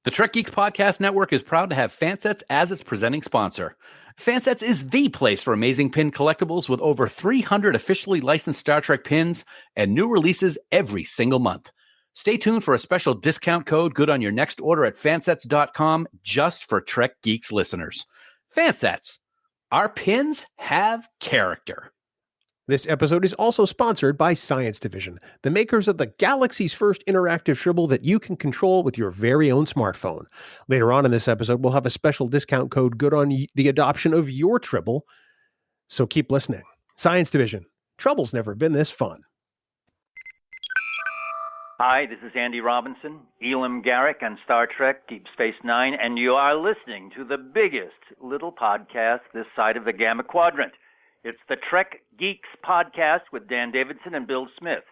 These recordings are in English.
The Trek Geeks Podcast Network is proud to have Fansets as its presenting sponsor. Fansets is the place for amazing pin collectibles with over 300 officially licensed Star Trek pins and new releases every single month. Stay tuned for a special discount code good on your next order at fansets.com just for Trek Geeks listeners. Fansets. Our pins have character. This episode is also sponsored by Science Division, the makers of the galaxy's first interactive Tribble that you can control with your very own smartphone. Later on in this episode, we'll have a special discount code good on the adoption of your Tribble. So keep listening. Science Division. Trouble's never been this fun. Hi, this is Andy Robinson, Elam Garrick on Star Trek Deep Space Nine, and you are listening to the biggest little podcast this side of the Gamma Quadrant. It's the Trek Geeks Podcast with Dan Davidson and Bill Smith.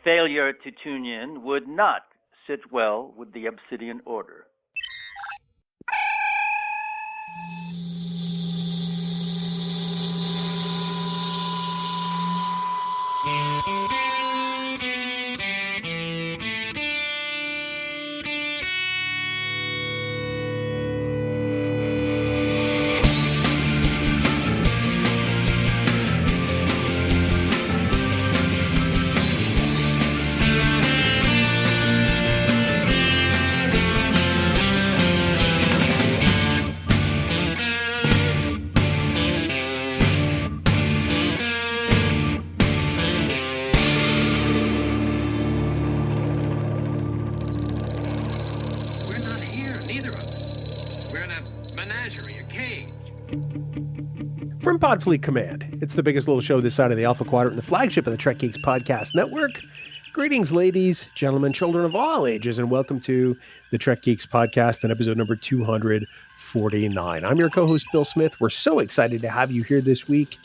Failure to tune in would not sit well with the Obsidian Order. From Podfleet Command, it's the biggest little show this side of the Alpha Quadrant, the flagship of the Trek Geeks Podcast Network. Greetings, ladies, gentlemen, children of all ages, and welcome to the Trek Geeks Podcast and episode number 249. I'm your co-host, Bill Smith. We're so excited to have you here this week.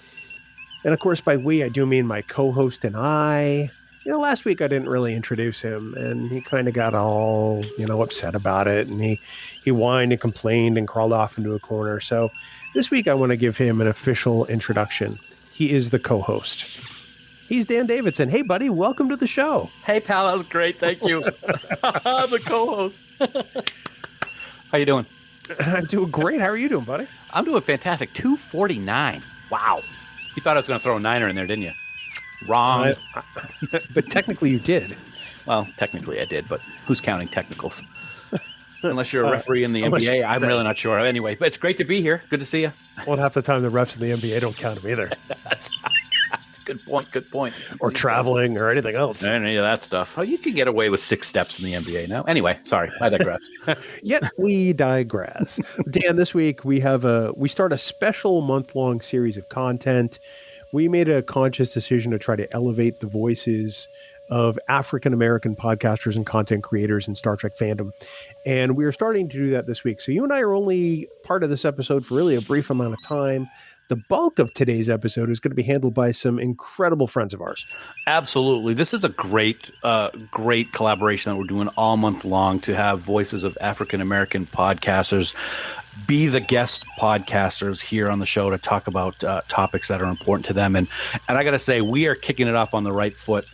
And of course, by we, I do mean my co-host and I. Last week I didn't really introduce him, and he kind of got all, upset about it, and he whined and complained and crawled off into a corner. So this week I want to give him an official introduction. He is the co-host. He's Dan Davidson. Hey, buddy, welcome to the show. Hey, pal, that was great. Thank you. The co-host. How you doing? I'm doing great. How are you doing, buddy? I'm doing fantastic. 249. Wow. You thought I was going to throw a niner in there, didn't you? Wrong. But technically you did. Well, technically I did, but who's counting technicals? Unless you're a referee in the NBA, I'm really not sure. Anyway, but it's great to be here. Good to see you. Well, half the time the refs in the NBA don't count them either. That's a good point. Good point. Or traveling or anything else. Any of that stuff. Oh, you can get away with 6 steps in the NBA now. Anyway, sorry, I digress. Yet we digress. Dan, this week we start a special month-long series of content. We made a conscious decision to try to elevate the voices of African-American podcasters and content creators in Star Trek fandom. And we are starting to do that this week. So you and I are only part of this episode for really a brief amount of time. The bulk of today's episode is going to be handled by some incredible friends of ours. Absolutely. This is a great collaboration that we're doing all month long to have voices of African-American podcasters be the guest podcasters here on the show to talk about topics that are important to them. And I got to say, we are kicking it off on the right foot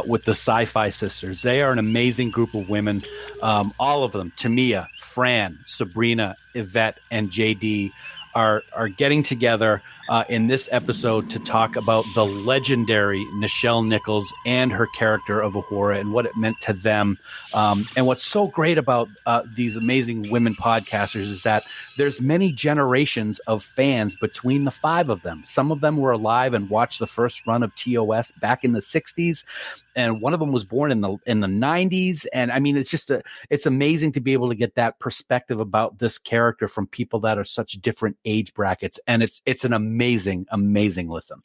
with the SyFy Sistas. They are an amazing group of women. All of them, Tamia, Fran, Subrina, Yvette, and JD are getting together in this episode to talk about the legendary Nichelle Nichols and her character of Uhura and what it meant to them. And what's so great about these amazing women podcasters is that there's many generations of fans between the 5 of them. Some of them were alive and watched the first run of TOS back in the 60s. And one of them was born in the 90s. And I mean, it's amazing to be able to get that perspective about this character from people that are such different age brackets. And it's an amazing listen.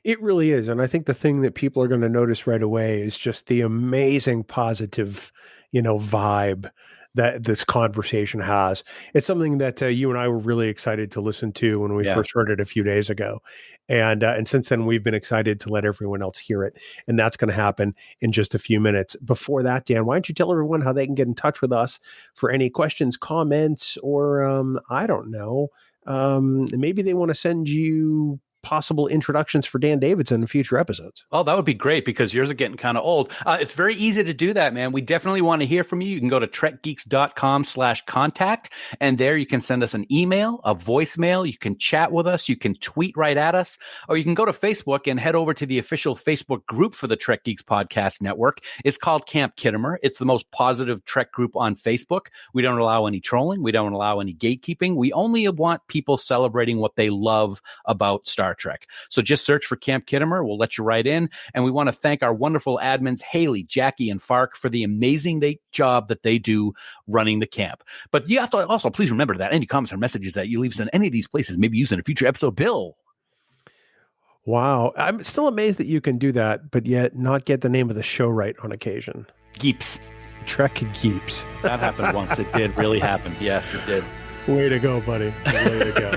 It really is. And I think the thing that people are going to notice right away is just the amazing positive, vibe that this conversation has. It's something that you and I were really excited to listen to when we first heard it a few days ago. And since then, we've been excited to let everyone else hear it. And that's going to happen in just a few minutes. Before that, Dan, why don't you tell everyone how they can get in touch with us for any questions, comments, or I don't know, maybe they want to send you possible introductions for Dan Davidson in future episodes. Oh, that would be great because yours are getting kind of old. It's very easy to do that, man. We definitely want to hear from you. You can go to trekgeeks.com/contact, and there you can send us an email, a voicemail. You can chat with us. You can tweet right at us, or you can go to Facebook and head over to the official Facebook group for the Trek Geeks Podcast Network. It's called Camp Kittimer. It's the most positive Trek group on Facebook. We don't allow any trolling. We don't allow any gatekeeping. We only want people celebrating what they love about Star Trek. So just search for Camp Kittimer. We'll let you right in. And we want to thank our wonderful admins, Haley, Jackie, and Fark, for the amazing job that they do running the camp. But you have to also please remember that any comments or messages that you leave us in any of these places may be used in a future episode. Bill. Wow. I'm still amazed that you can do that, but yet not get the name of the show right on occasion. Geeps. Trek Geeks. That happened once. It did really happen. Yes, it did. Way to go, buddy. Way to go.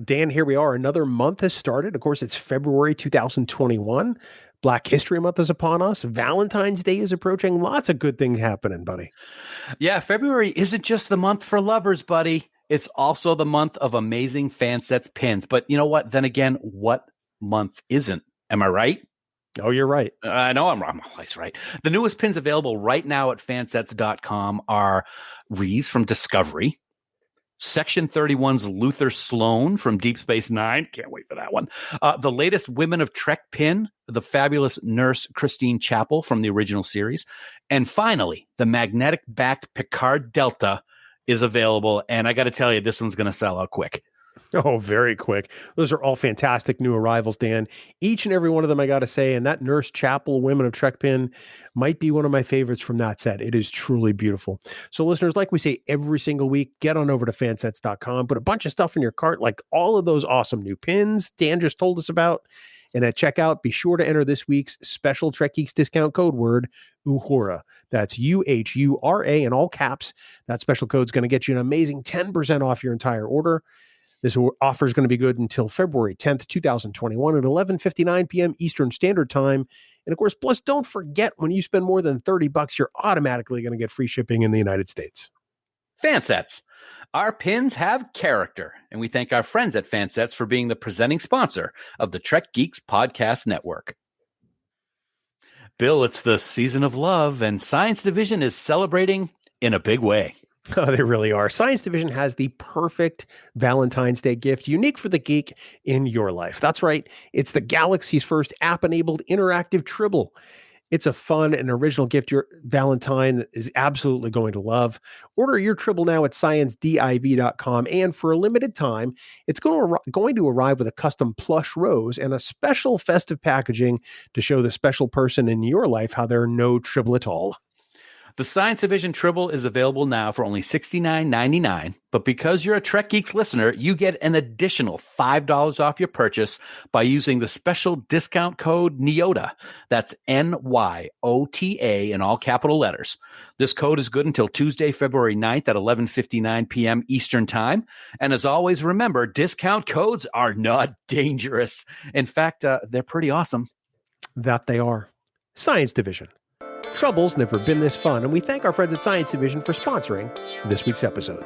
Dan, here we are. Another month has started. Of course, it's February 2021. Black History Month is upon us. Valentine's Day is approaching. Lots of good things happening, buddy. Yeah, February isn't just the month for lovers, buddy. It's also the month of amazing Fansets pins. But you know what? Then again, what month isn't? Am I right? Oh, you're right. I know I'm always right. The newest pins available right now at fansets.com are Reeves from Discovery, Section 31's Luther Sloan from Deep Space Nine. Can't wait for that one. The latest Women of Trek pin, the fabulous nurse Christine Chappell from the original series. And finally, the magnetic-backed Picard Delta is available. And I got to tell you, this one's going to sell out quick. Oh, very quick. Those are all fantastic new arrivals, Dan. Each and every one of them, I got to say, and that Nurse Chapel Women of Trek pin might be one of my favorites from that set. It is truly beautiful. So listeners, like we say every single week, get on over to fansets.com, put a bunch of stuff in your cart, like all of those awesome new pins Dan just told us about. And at checkout, be sure to enter this week's special Trek Geeks discount code word, Uhura. That's UHURA in all caps. That special code is going to get you an amazing 10% off your entire order. This offer is going to be good until February 10th, 2021 at 11:59 p.m. Eastern Standard Time. And of course, plus don't forget, when you spend more than $30, you're automatically going to get free shipping in the United States. Fansets. Our pins have character, and we thank our friends at Fansets for being the presenting sponsor of the Trek Geeks Podcast Network. Bill, it's the season of love, and Science Division is celebrating in a big way. Oh, they really are. Science Division has the perfect Valentine's Day gift, unique for the geek in your life. That's right. It's the galaxy's first app-enabled interactive Tribble. It's a fun and original gift your Valentine is absolutely going to love. Order your Tribble now at sciencediv.com, and for a limited time, it's going to arrive with a custom plush rose and a special festive packaging to show the special person in your life how they're no Tribble at all. The Science Division Tribble is available now for only $69.99, but because you're a Trek Geeks listener, you get an additional $5 off your purchase by using the special discount code NYOTA. That's NYOTA in all capital letters. This code is good until Tuesday, February 9th at 11:59 p.m. Eastern Time. And as always, remember, discount codes are not dangerous. In fact, they're pretty awesome. That they are. Science Division. Trouble's never been this fun, and we thank our friends at Science Division for sponsoring this week's episode.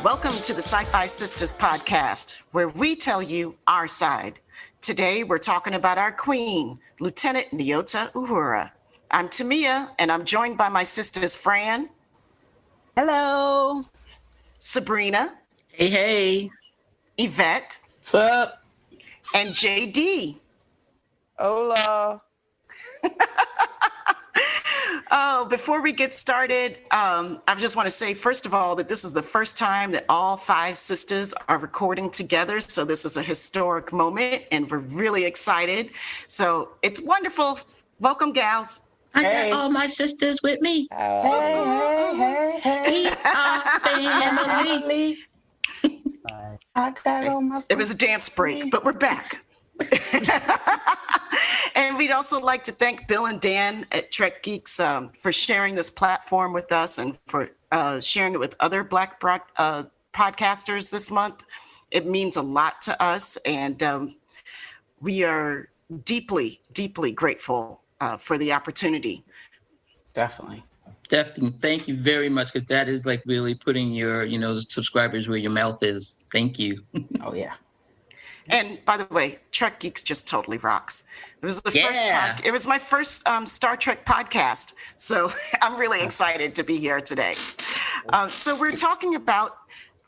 Welcome to the SyFy Sistas podcast, where we tell you our side. Today, we're talking about our queen, Lieutenant Nyota Uhura. I'm Tamia, and I'm joined by my sisters, Fran. Hello. Subrina. Hey, hey. Yvette. What's up? And JD. Oh, before we get started, I just want to say, first of all, that this is the first time that all 5 sisters are recording together. So this is a historic moment, and we're really excited. So it's wonderful. Welcome, gals. I got all my sisters with me. Hey. We are family. I got all my. It was a dance break, but we're back. And we'd also like to thank Bill and Dan at Trek Geeks for sharing this platform with us and for sharing it with other Black podcasters this month. It means a lot to us, and we are deeply, deeply grateful for the opportunity. Definitely. Thank you very much, because that is like really putting your, subscribers where your mouth is. Thank you. Oh, yeah. And by the way, Trek Geeks just totally rocks. It was it was my first Star Trek podcast. So I'm really excited to be here today. So we're talking about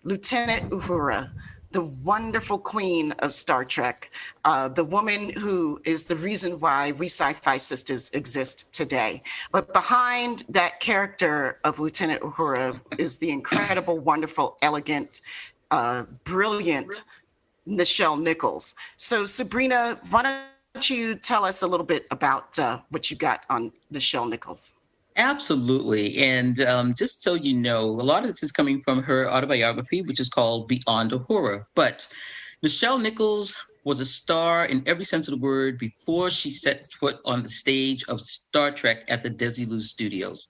Lieutenant Uhura, the wonderful queen of Star Trek, the woman who is the reason why we SyFy Sistas exist today. But behind that character of Lieutenant Uhura is the incredible, wonderful, elegant, brilliant Nichelle Nichols. So Subrina, why don't you tell us a little bit about what you got on Nichelle Nichols? Absolutely. And just so you know, a lot of this is coming from her autobiography, which is called Beyond Uhura. But Nichelle Nichols was a star in every sense of the word before she set foot on the stage of Star Trek at the Desilu Studios.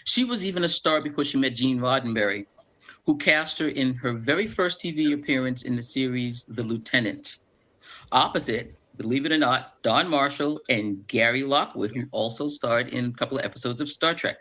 She was even a star before she met Gene Roddenberry, who cast her in her very first TV appearance in the series The Lieutenant. Opposite, believe it or not, Don Marshall and Gary Lockwood, who also starred in a couple of episodes of Star Trek.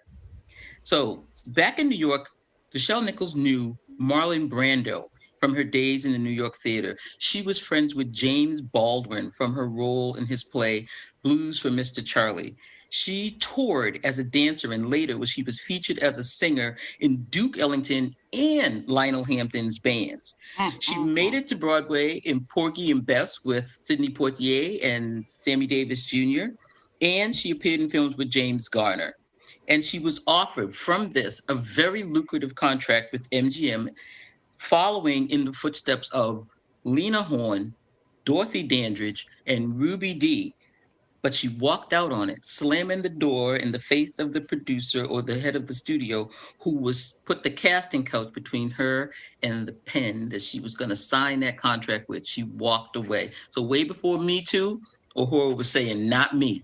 So back in New York, Nichelle Nichols knew Marlon Brando from her days in the New York theater. She was friends with James Baldwin from her role in his play Blues for Mr. Charlie. She toured as a dancer, and later she was featured as a singer in Duke Ellington and Lionel Hampton's bands. She made it to Broadway in Porgy and Bess with Sidney Poitier and Sammy Davis Jr., and she appeared in films with James Garner. And she was offered from this a very lucrative contract with MGM, following in the footsteps of Lena Horne, Dorothy Dandridge, and Ruby Dee. But she walked out on it, slamming the door in the face of the producer or the head of the studio, who was put the casting couch between her and the pen that she was going to sign that contract with. She walked away. So way before Me Too, Uhura was saying, not me.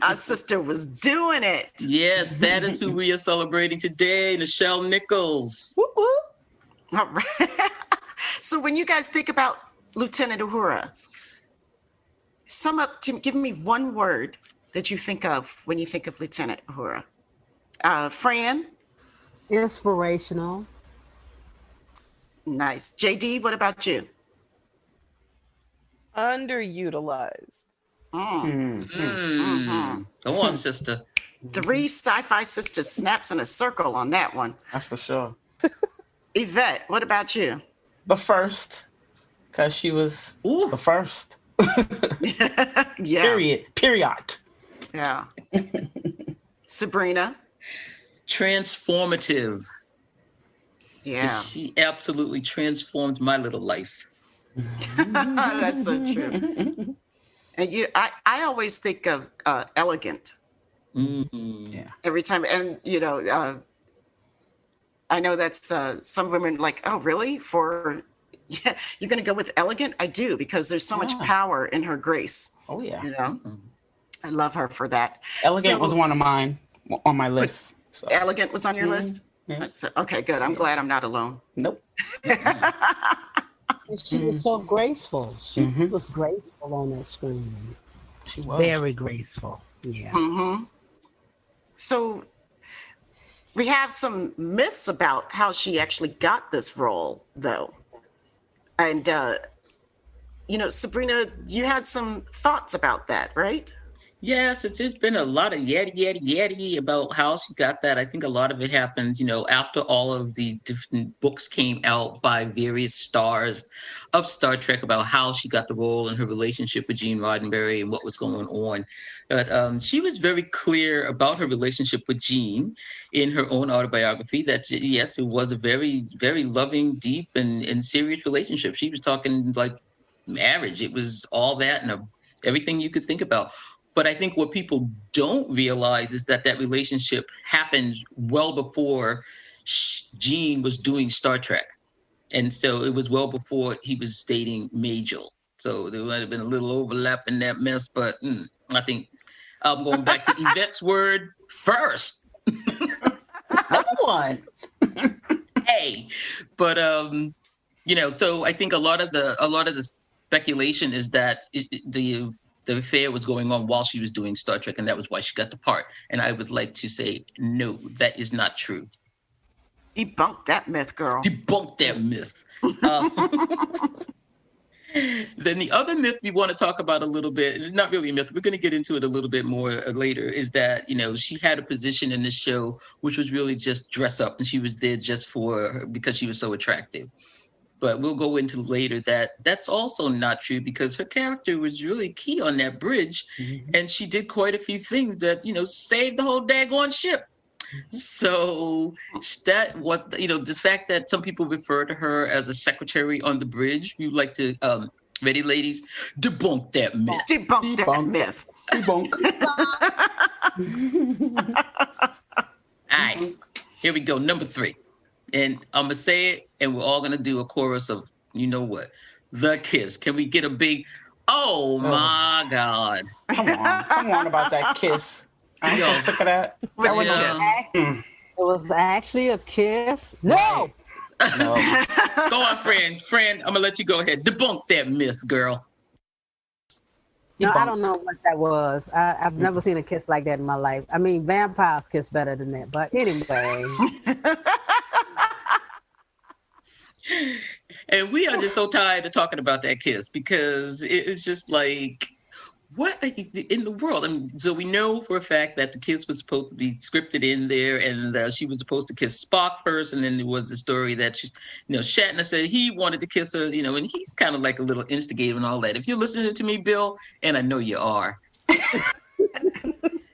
Our sister was doing it. Yes, that is who we are celebrating today, Nichelle Nichols. Whoop, whoop. All right. So when you guys think about Lieutenant Uhura, give me one word that you think of when you think of Lieutenant Uhura. Fran? Inspirational. Nice. JD, what about you? Underutilized. Go on, sister. 3 SyFy Sisters snaps in a circle on that one. That's for sure. Yvette, what about you? But first, because she was the first. Yeah. Period. Yeah. Subrina? Transformative. Yeah. She absolutely transformed my little life. That's so true. And I always think of elegant. Mm-hmm. Yeah. Every time. And, I know that's some women like, oh, really? Yeah, you're going to go with elegant? I do, because there's so much power in her grace. Oh, yeah. Mm-hmm. I love her for that. Elegant was one of mine on my list. So. Elegant was on your list? Yeah. Okay, good. I'm glad I'm not alone. Nope. And she was so graceful. She was graceful on that screen. She was. Very graceful. Yeah. Mm-hmm. So we have some myths about how she actually got this role, though. And, Subrina, you had some thoughts about that, right? Yes, it's been a lot of yeti about how she got that. I think a lot of it happened, after all of the different books came out by various stars of Star Trek about how she got the role and her relationship with Gene Roddenberry and what was going on. But she was very clear about her relationship with Gene in her own autobiography that, yes, it was a very, very loving, deep, and serious relationship. She was talking like marriage. It was all that and everything you could think about. But I think what people don't realize is that relationship happened well before Gene was doing Star Trek. And so it was well before he was dating Majel. So there might have been a little overlap in that mess. But I think I'm going back to Yvette's word first. Another one. Hey, but so I think a lot of the speculation is that the affair was going on while she was doing Star Trek, and that was why she got the part. And I would like to say, no, that is not true. Debunk that myth, girl. Debunk that myth. Then the other myth we want to talk about a little bit, it's not really a myth, we're going to get into it a little bit more later, is that, she had a position in this show which was really just dress up, and she was there just because she was so attractive. But we'll go into later that that's also not true because her character was really key on that bridge. Mm-hmm. And she did quite a few things that, saved the whole daggone ship. So that was, the fact that some people refer to her as a secretary on the bridge, we would like to, ready, ladies, debunk that myth. Debunk that myth. Debunk. All right, here we go. Number 3. And I'm going to say it, and we're all going to do a chorus of, you know what, the kiss. Can we get a big, oh my God. Come on about that kiss. I'm so sick of that. It was actually a kiss. No. Go on, Fran. Fran, I'm going to let you go ahead. Debunk that myth, girl. No, I don't know what that was. I've never seen a kiss like that in my life. I mean, vampires kiss better than that. But anyway. And we are just so tired of talking about that kiss because it's just like, what in the world? I mean, so we know for a fact that the kiss was supposed to be scripted in there, and she was supposed to kiss Spock first, and then there was the story that Shatner said he wanted to kiss her, and he's kind of like a little instigator and all that. If you're listening to me, Bill, and I know you are.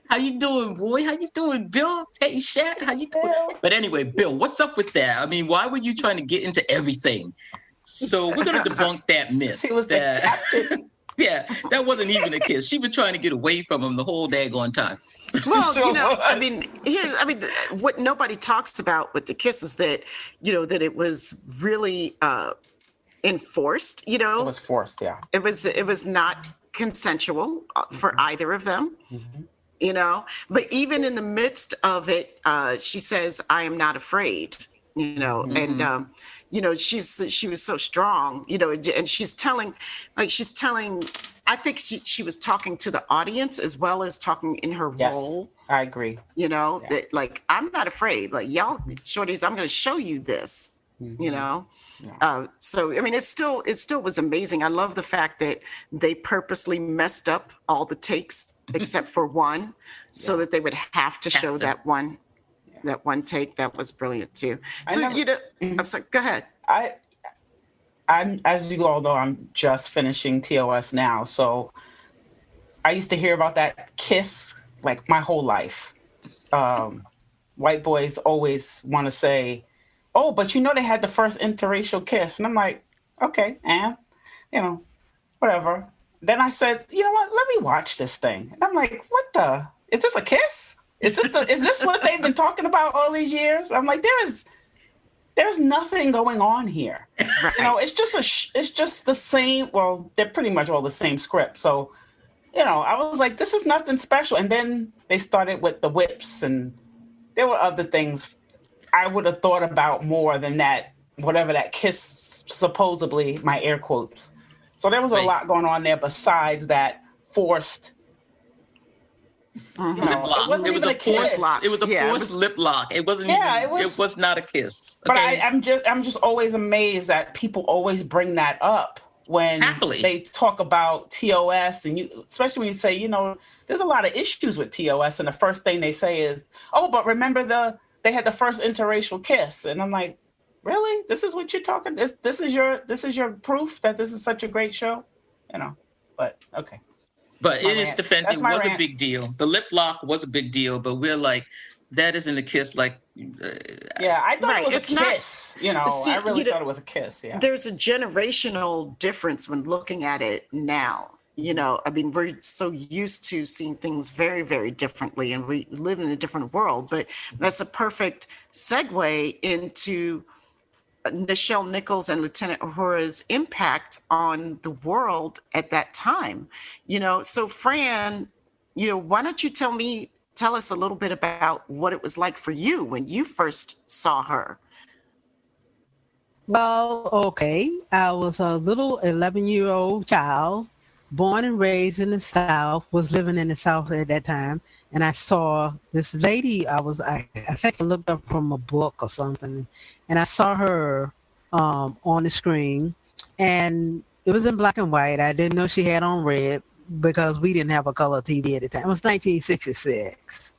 How you doing, boy? How you doing, Bill? Hey, Shat, how you doing? But anyway, Bill, what's up with that? I mean, why were you trying to get into everything? So we're going to debunk that myth. He was the captain. Yeah, that wasn't even a kiss. She was trying to get away from him the whole daggone time. Well, what nobody talks about with the kiss is that, that it was really enforced, It was forced, yeah. It was not consensual for either of them. Mm-hmm. But even in the midst of it, she says, I am not afraid, mm-hmm. And, she was so strong, and she's telling, I think she was talking to the audience as well as talking in her role. I agree. That like, I'm not afraid, like y'all shorties, I'm going to show you this, mm-hmm. Yeah. So, I mean, it still was amazing. I love the fact that they purposely messed up all the takes except for one so that they would have to show that one. That one take, that was brilliant too. So I'm sorry, go ahead. I'm as you all know, I'm just finishing TOS now. So I used to hear about that kiss like my whole life. White boys always want to say, oh, but they had the first interracial kiss. And I'm like, okay, and whatever. Then I said, you know what, let me watch this thing. And I'm like, is this a kiss? Is this what they've been talking about all these years? I'm like, there's nothing going on here. Right. It's just the same. Well, they're pretty much all the same script. So, I was like, this is nothing special. And then they started with the whips, and there were other things I would have thought about more than that. Whatever that kiss, supposedly, my air quotes. So there was a lot going on there besides that forced. Lip lock. It was a forced lock. It was a forced lip lock. It wasn't it was not a kiss. Okay? But I'm just always amazed that people always bring that up when Happily. they talk about TOS, and you, especially when you say, you know, there's a lot of issues with TOS, and the first thing they say is, "Oh, but remember they had the first interracial kiss," and I'm like, really? This is what you're talking? This is your proof that this is such a great show, you know? But okay. But in its defense, it was a big deal. The lip lock was a big deal, but we're like, that isn't a kiss. Like, yeah, I thought it was a kiss. You know, I really thought it was a kiss. Yeah. There's a generational difference when looking at it now. You know, I mean, we're so used to seeing things very, very differently, and we live in a different world. But that's a perfect segue into Nichelle Nichols and Lieutenant Uhura's impact on the world at that time. You know, so Fran, you know, why don't you tell us a little bit about what it was like for you when you first saw her? Well, okay. I was a little 11-year-old child, born and raised in the South, was living in the South at that time. And I saw this lady, I think I looked up from a book or something, and I saw her on the screen, and it was in black and white. I didn't know she had on red because we didn't have a color TV at the time. It was 1966.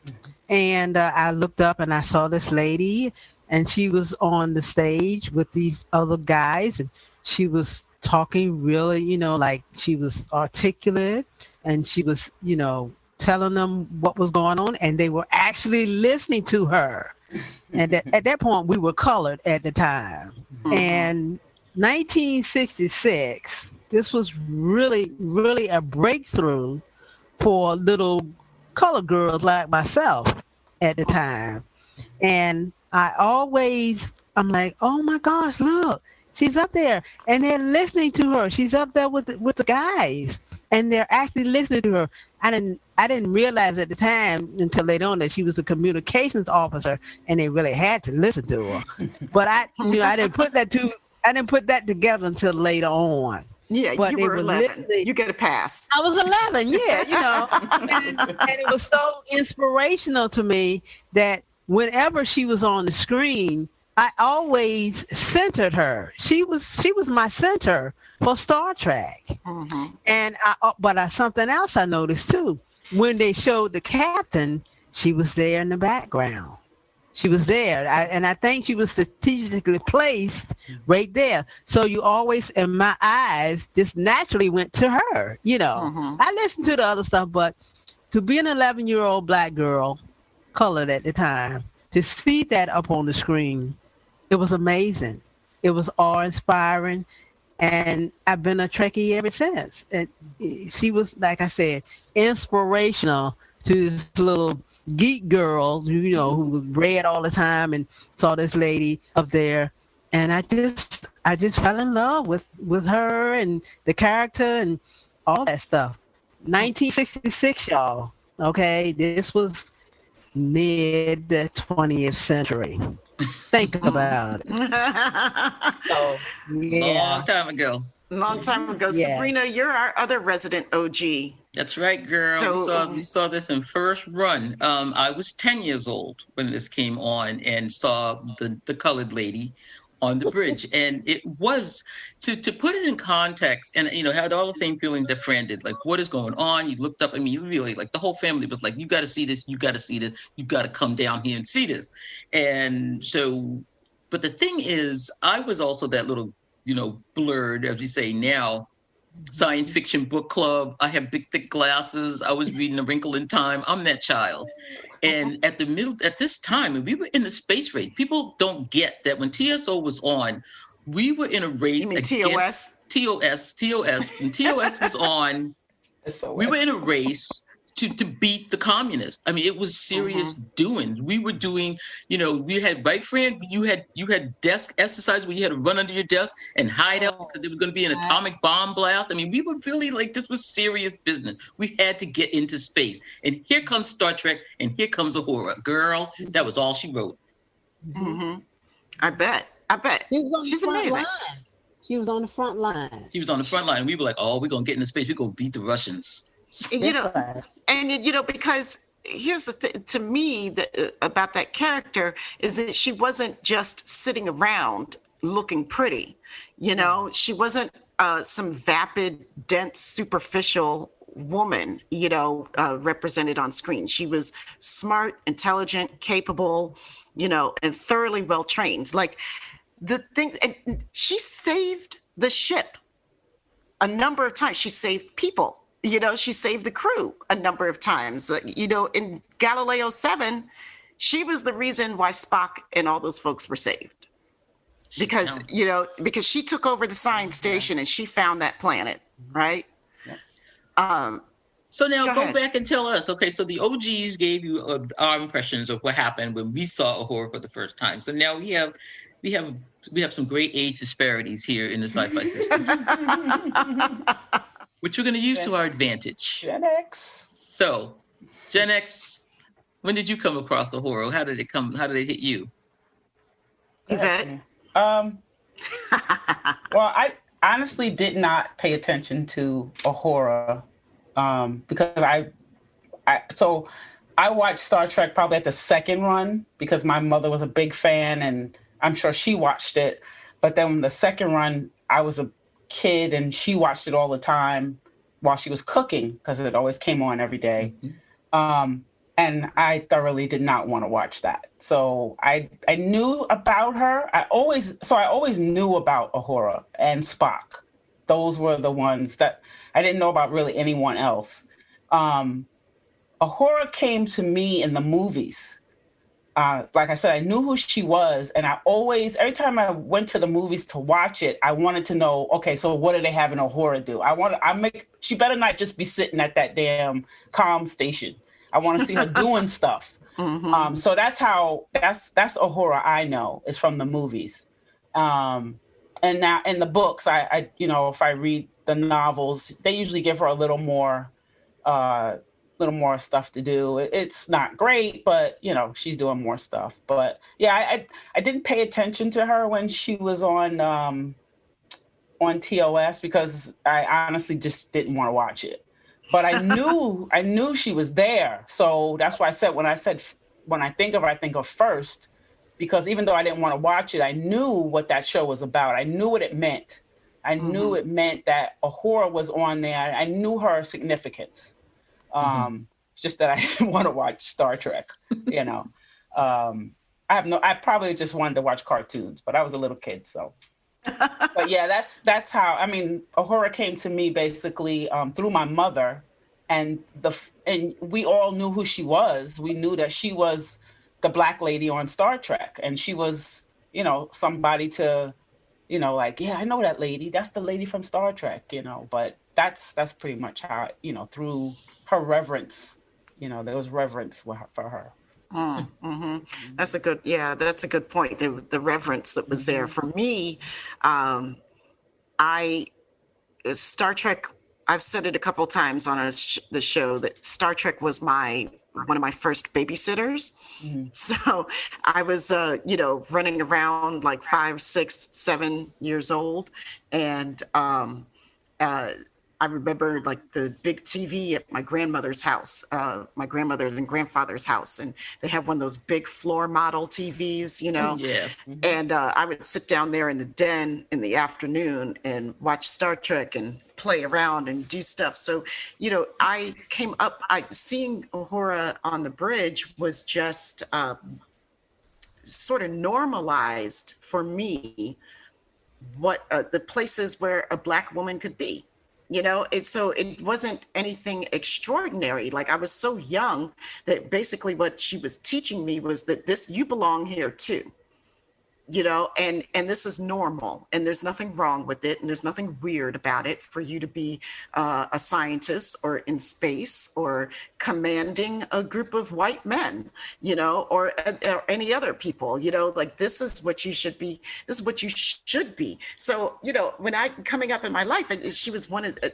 And I looked up and I saw this lady, and she was on the stage with these other guys, and she was talking really, you know, like she was articulate, and she was, you know, telling them what was going on, and they were actually listening to her. And at that point, we were colored at the time. And 1966, this was really, really a breakthrough for little colored girls like myself at the time. And I'm like, oh my gosh, look, she's up there, and they're listening to her. She's up there with the guys, and they're actually listening to her. I didn't realize at the time until later on that she was a communications officer, and they really had to listen to her. But I didn't put that together until later on. Yeah, but you were 11. You get a pass. I was 11, yeah, you know. and it was so inspirational to me that whenever she was on the screen, I always centered her. She was my center for Star Trek. Mm-hmm. And something else I noticed too. When they showed the captain, she was there in the background. She was there, and I think she was strategically placed right there. So you always, in my eyes, just naturally went to her. You know, I listened to the other stuff, but to be an 11-year-old black girl, colored at the time, to see that up on the screen, it was amazing. It was awe-inspiring, and I've been a Trekkie ever since. And she was, like I said, inspirational to this little geek girl, you know, who read all the time and saw this lady up there, and I just fell in love with her and the character and all that stuff. 1966, y'all. Okay, this was mid 20th century. Think about it. So, long time ago. Long time ago. Yeah. Subrina, you're our other resident OG. That's right, girl. So, we saw this in first run. I was 10 years old when this came on and saw the colored lady on the bridge. And it was, to put it in context, and, you know, had all the same feelings that Fran did. Like, what is going on? You looked up, I mean, you really, like, the whole family was like, you got to see this, you got to see this, you got to come down here and see this. And so, but the thing is, I was also that little, you know, blurred, as we say now, science fiction book club. I have big, thick glasses. I was reading A Wrinkle in Time. I'm that child. And at this time, and we were in the space race. People don't get that when TSO was on, we were in a race. You mean against TOS. When TOS was on, we were in a race to beat the communists. I mean, it was serious doings. We were doing, you know, we had, right, Fran? You had desk exercise where you had to run under your desk and hide out because there was going to be an atomic bomb blast. I mean, we were really like, this was serious business. We had to get into space. And here comes Star Trek, and here comes Uhura. Girl, that was all she wrote. Mm-hmm. I bet. She's amazing. She was on the front line. She was on the front line. And we were like, oh, we're going to get into space. We're going to beat the Russians. You know, and you know, because here's the thing to me about that character is that she wasn't just sitting around looking pretty. You know, she wasn't some vapid, dense, superficial woman, represented on screen. She was smart, intelligent, capable, and thoroughly well trained. Like the thing, and she saved the ship a number of times. She saved people. She saved the crew a number of times. In Galileo 7, she was the reason why Spock and all those folks were saved. Because she took over the science station and she found that planet, right? So now go back and tell us. Okay, so the OGs gave you our impressions of what happened when we saw Uhura for the first time. So now we have some great age disparities here in the SyFy Sistas, which we're going to use to our advantage. Gen X. So, Gen X, when did you come across Uhura? How did it come? How did it hit you? Yvette? Well, I honestly did not pay attention to Uhura because I watched Star Trek probably at the second run because my mother was a big fan and I'm sure she watched it. But then the second run, I was a kid and she watched it all the time while she was cooking because it always came on every day. Mm-hmm. And I thoroughly did not want to watch that. So I knew about her. I always knew about Uhura and Spock. Those were the ones that I didn't know about really anyone else. Uhura came to me in the movies. Like I said, I knew who she was. And every time I went to the movies to watch it, I wanted to know, okay, so what do they have in Uhura do? She better not just be sitting at that damn comm station. I want to see her doing stuff. Mm-hmm. So that's Uhura I know is from the movies. And now in the books, I if I read the novels, they usually give her a little more stuff to do. It's not great, but she's doing more stuff. But yeah, I didn't pay attention to her when she was on TOS because I honestly just didn't want to watch it. But I knew she was there. So that's why I said when I think of her, I think of first, because even though I didn't want to watch it, I knew what that show was about. I knew what it meant. I knew it meant that Uhura was on there. I knew her significance. It's just that I didn't want to watch Star Trek, I probably just wanted to watch cartoons, but I was a little kid, so. But yeah, that's how, Uhura came to me basically through my mother and we all knew who she was. We knew that she was the black lady on Star Trek and she was, somebody to, I know that lady. That's the lady from Star Trek, but that's pretty much how, through her reverence, there was reverence for her. Mm-hmm. That's a good point. The reverence that was there for me. Star Trek, I've said it a couple of times on the show that Star Trek was one of my first babysitters. Mm-hmm. So I was, running around like 5, 6, 7 years old. And I remember like the big TV at my grandmother's house, my grandmother's and grandfather's house. And they had one of those big floor model TVs, Yeah. Mm-hmm. And I would sit down there in the den in the afternoon and watch Star Trek and play around and do stuff. So, I came up, seeing Uhura on the bridge was just sort of normalized for me what the places where a Black woman could be. So it wasn't anything extraordinary. Like I was so young that basically what she was teaching me was that you belong here too, and this is normal and there's nothing wrong with it. And there's nothing weird about it for you to be a scientist or in space or commanding a group of white men, or any other people, like this is what you should be. This is what you should be. So, when coming up in my life, she was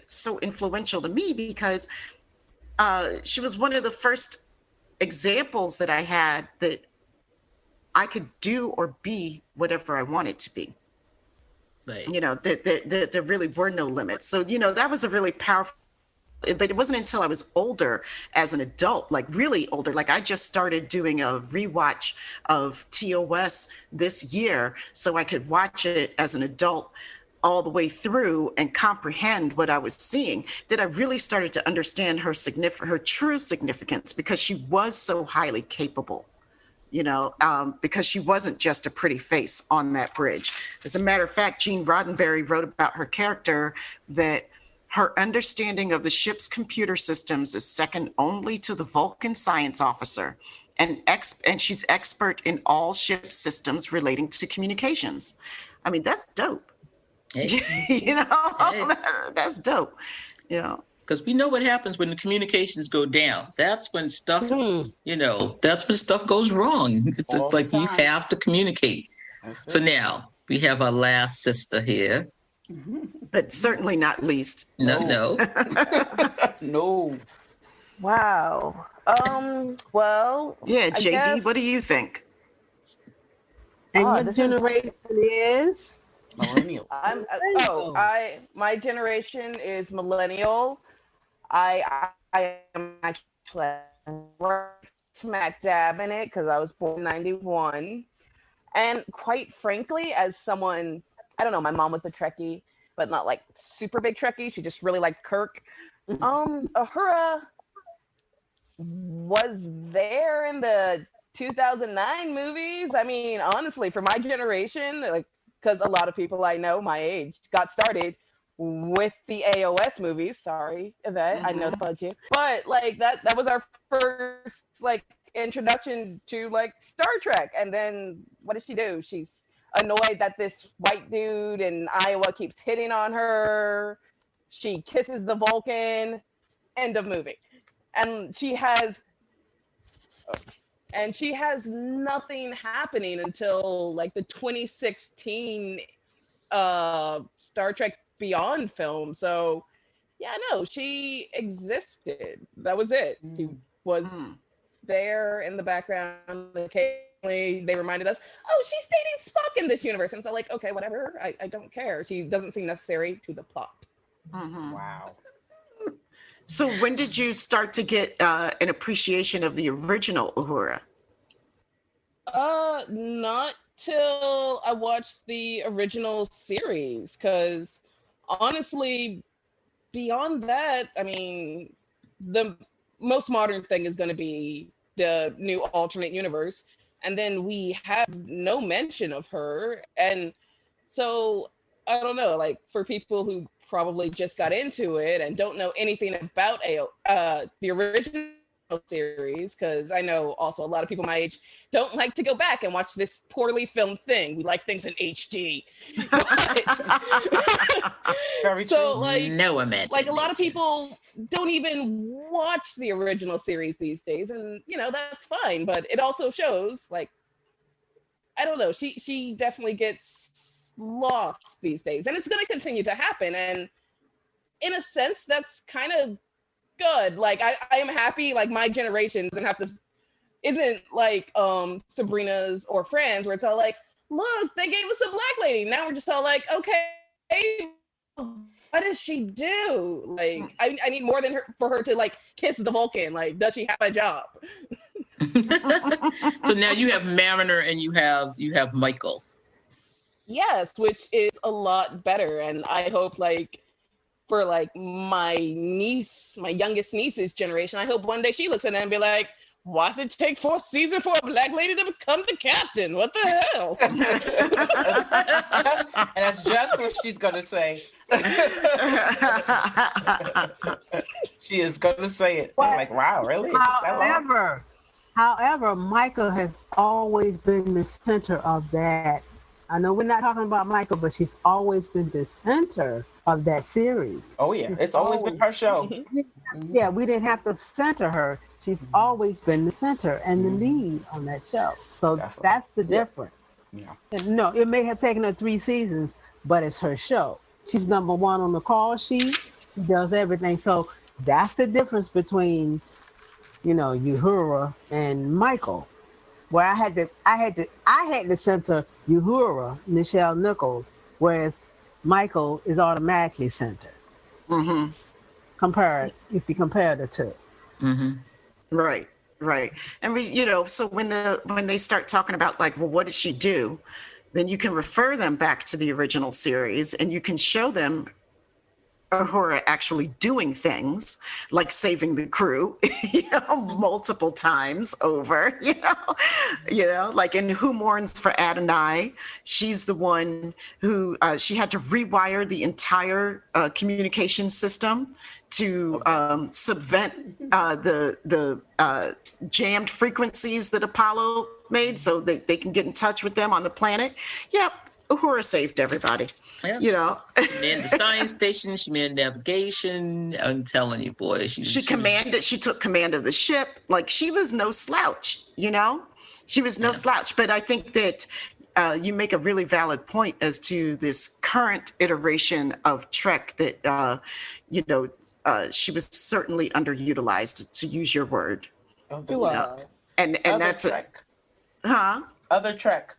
so influential to me because she was one of the first examples that I had that I could do or be whatever I wanted to be. Right. There really were no limits. So, that was a really powerful, but it wasn't until I was older as an adult, like really older, like I just started doing a rewatch of TOS this year so I could watch it as an adult all the way through and comprehend what I was seeing that I really started to understand her true significance, because she was so highly capable, because she wasn't just a pretty face on that bridge. As a matter of fact, Gene Roddenberry wrote about her character that her understanding of the ship's computer systems is second only to the Vulcan science officer, and she's expert in all ship systems relating to communications. I mean, that's dope. Hey. Hey. That's dope. Because we know what happens when the communications go down. That's when stuff, that's when stuff goes wrong. It's just like you have to communicate. So now we have our last sister here. But certainly not least. No. No. Wow. Well. Yeah, I JD, guess... what do you think? And your generation is? Millennial. My generation is millennial. I am actually right smack dab in it because I was born in 91. And quite frankly, as someone, I don't know, my mom was a Trekkie, but not like super big Trekkie. She just really liked Kirk. Uhura was there in the 2009 movies. I mean, honestly, for my generation, like, because a lot of people I know my age got started with the AOS movies. Sorry, Yvette, I know the budget. But like that was our first like introduction to like Star Trek. And then what does she do? She's annoyed that this white dude in Iowa keeps hitting on her. She kisses the Vulcan. End of movie. And she has nothing happening until like the 2016 Star Trek Beyond film. So yeah, no, she existed. That was it. She was there in the background. Occasionally they reminded us, oh, she's dating Spock in this universe. And so like, okay, whatever. I don't care. She doesn't seem necessary to the plot. Wow. So when did you start to get an appreciation of the original Uhura? Not till I watched the original series, because honestly, beyond that, I mean, the most modern thing is going to be the new alternate universe, and then we have no mention of her. And so I don't know, like for people who probably just got into it and don't know anything about the original series, because I know also a lot of people my age don't like to go back and watch this poorly filmed thing. We like things in HD. Very so true. like No imagination. Like a lot of people don't even watch the original series these days, and that's fine. But it also shows, like, I don't know, she definitely gets lost these days, and it's going to continue to happen. And in a sense, that's kind of good. Like I am happy like my generation isn't like Subrina's or Fran's, where it's all like, look, they gave us a black lady. Now we're just all like, okay, what does she do? Like I need more than her for her to like kiss the Vulcan. Like, does she have a job? So now you have Mariner and you have Michael. Yes, which is a lot better. And I hope like for like my youngest niece's generation, I hope one day she looks at it and be like, why does it take 4 seasons for a black lady to become the captain? What the hell? And that's just what she's gonna say. She is gonna say it. I'm like, wow, really? However, Michael has always been the center of that. I know we're not talking about Michael, but she's always been the center of that series. Oh yeah, it's always been her show. Yeah, we didn't have to center her. She's always been the center and the lead on that show. So definitely. That's the difference. Yeah. And no, it may have taken her 3 seasons, but it's her show. She's number 1 on the call sheet. She does everything. So that's the difference between, Uhura and Michael. Where I had to center Uhura, Nichelle Nichols, whereas Michael is automatically centered. If you compare the two. Right. And so when they start talking about like, well, what did she do? then you can refer them back to the original series and you can show them Uhura actually doing things like saving the crew, multiple times over, like in Who Mourns for Adonai, she's the one who she had to rewire the entire communication system to subvent the jammed frequencies that Apollo made so that they can get in touch with them on the planet. Yep, Uhura saved everybody. Yep. You know, manned the science station. She manned navigation. I'm telling you, boy, she took command of the ship. Like, she was no slouch. She was no slouch. But I think that you make a really valid point as to this current iteration of Trek that she was certainly underutilized, to use your word. She was. And that's Trek. Other Trek.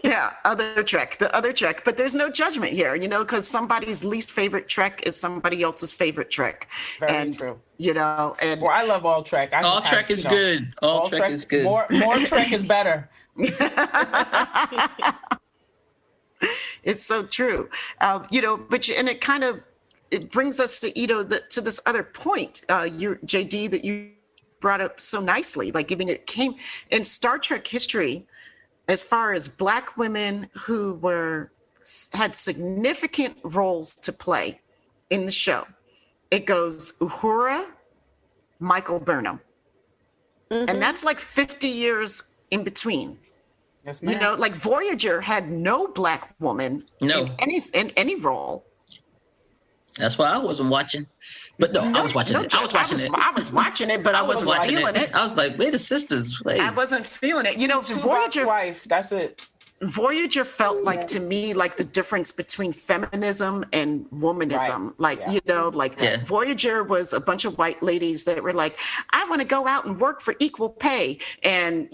Yeah, the other Trek. But there's no judgment here, because somebody's least favorite Trek is somebody else's favorite Trek. Very true. And well, I love all Trek. All Trek is good. All Trek is good. More Trek is better. It's so true. But it brings us to to this other point, JD, that you brought up so nicely. Like, it came in Star Trek history, as far as Black women who had significant roles to play in the show. It goes Uhura, Michael Burnham. Mm-hmm. And that's like 50 years in between. Yes, ma'am. Like Voyager had no Black woman in any role. That's why I wasn't watching. But I was watching it. I was watching it, but I wasn't feeling it. I was like, wait, the sisters. Wait. I wasn't feeling it. Voyager wife, that's it. Voyager felt like, to me, like the difference between feminism and womanism. Right. Voyager was a bunch of white ladies that were like, I want to go out and work for equal pay. And,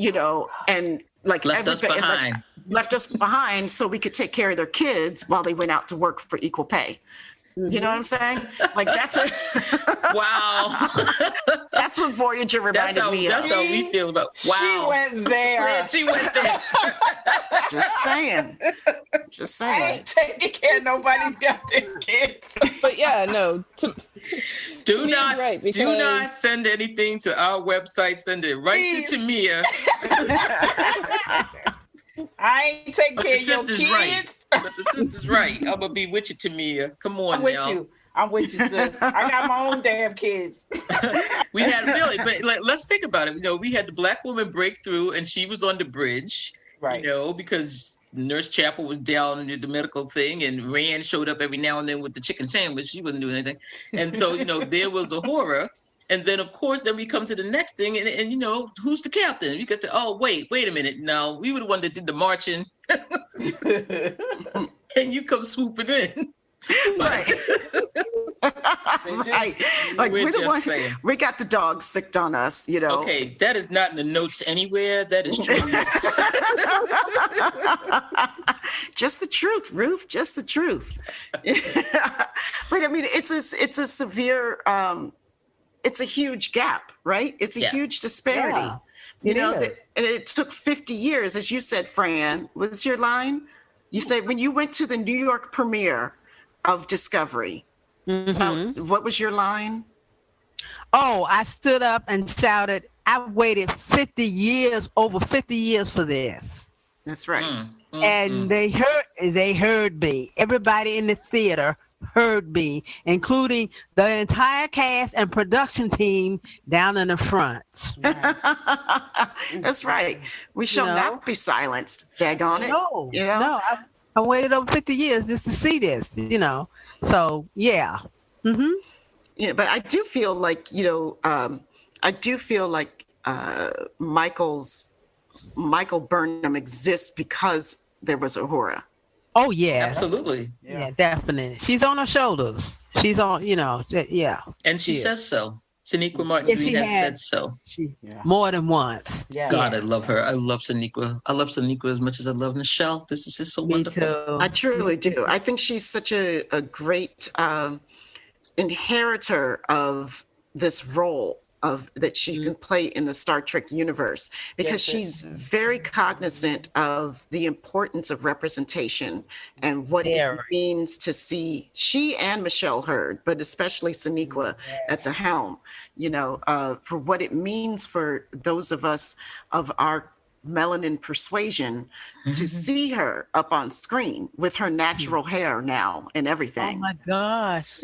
left us behind. Left us behind so we could take care of their kids while they went out to work for equal pay. You know what I'm saying? Like, that's wow. That's what Voyager reminded me of. That's how we feel about. Wow. She went there. Just saying. I ain't taking care of nobody's goddamn kids. But yeah, no. Do not send anything to our website. Send it right to Tamia. I ain't taking care of your kids. Right. But the sister's right. I'm gonna be with you, Tamia. Come on, I'm with you, sis. I got my own damn kids. We had but let's think about it. We had the Black woman break through, and she was on the bridge. Right. Because Nurse Chapel was down in the medical thing, and Rand showed up every now and then with the chicken sandwich. She wasn't doing anything, and so there was Uhura. And then, of course, we come to the next thing, and who's the captain? You get to, wait a minute. No, we were the one that did the marching. And you come swooping in. Right. Right. Like, we're the ones, we got the dog sicked on us, Okay, that is not in the notes anywhere. That is true. Just the truth, Ruth, just the truth. But I mean, it's a severe, it's a huge gap, right? It's a huge disparity. Yeah, and it took 50 years, as you said, Fran. What's your line? You said when you went to the New York premiere of Discovery, what was your line? Oh, I stood up and shouted, I've waited over 50 years for this. That's right. And they heard me. Everybody in the theater heard me, including the entire cast and production team down in the front. That's right. We shall not be silenced. Daggone it. No, I waited over 50 years just to see this, So, yeah. Mm-hmm. Yeah, but I do feel like, Michael Burnham exists because there was Uhura. Oh, yeah. Absolutely. Yeah, definitely. She's on her shoulders. She's on, yeah. And she says so. Shaniqua Martin has said so. More than once. Yeah. God, I love her. I love Shaniqua. I love Shaniqua as much as I love Nichelle. This is just so wonderful. Too. I truly do. I think she's such a great inheritor of this role that she can play in the Star Trek universe, because she's very cognizant of the importance of representation and what it means to see, she and Michelle Hurd, but especially Sonequa at the helm, for what it means for those of us of our melanin persuasion to see her up on screen with her natural hair now and everything. Oh my gosh.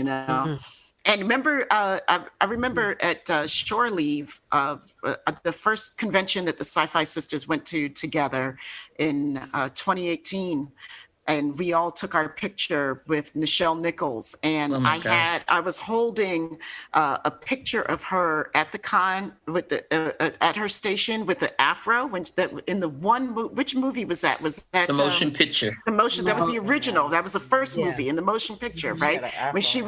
And remember, I remember at Shore Leave, the first convention that the SyFy Sistas went to together in 2018. And we all took our picture with Nichelle Nichols. And I was holding a picture of her at the con with at her station with the afro. Which movie was that? Was that the motion picture? The motion, that was the original. That was the first movie in the motion picture, right? When she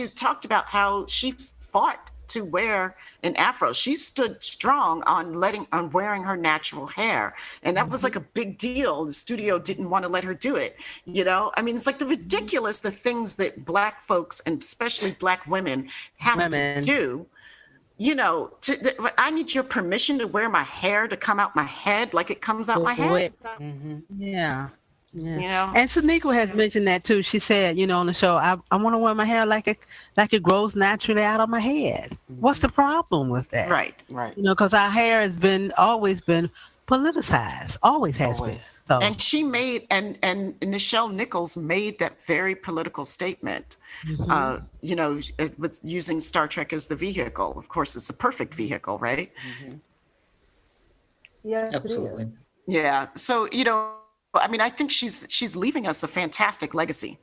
talked about how she fought to wear an afro. She stood strong on wearing her natural hair. And that was like a big deal. The studio didn't want to let her do it. It's like the things that Black folks and especially Black women have to do. I need your permission to wear my hair to come out my head like it comes out my head. Yeah. And Sonequa has mentioned that too. She said, on the show, I want to wear my hair like it grows naturally out of my head. What's the problem with that? Right. Because our hair has always been politicized, always has been. So. And she made, and Nichelle Nichols made that very political statement. With using Star Trek as the vehicle. Of course, it's the perfect vehicle, right? Yeah, absolutely. Yeah. So I think she's leaving us a fantastic legacy.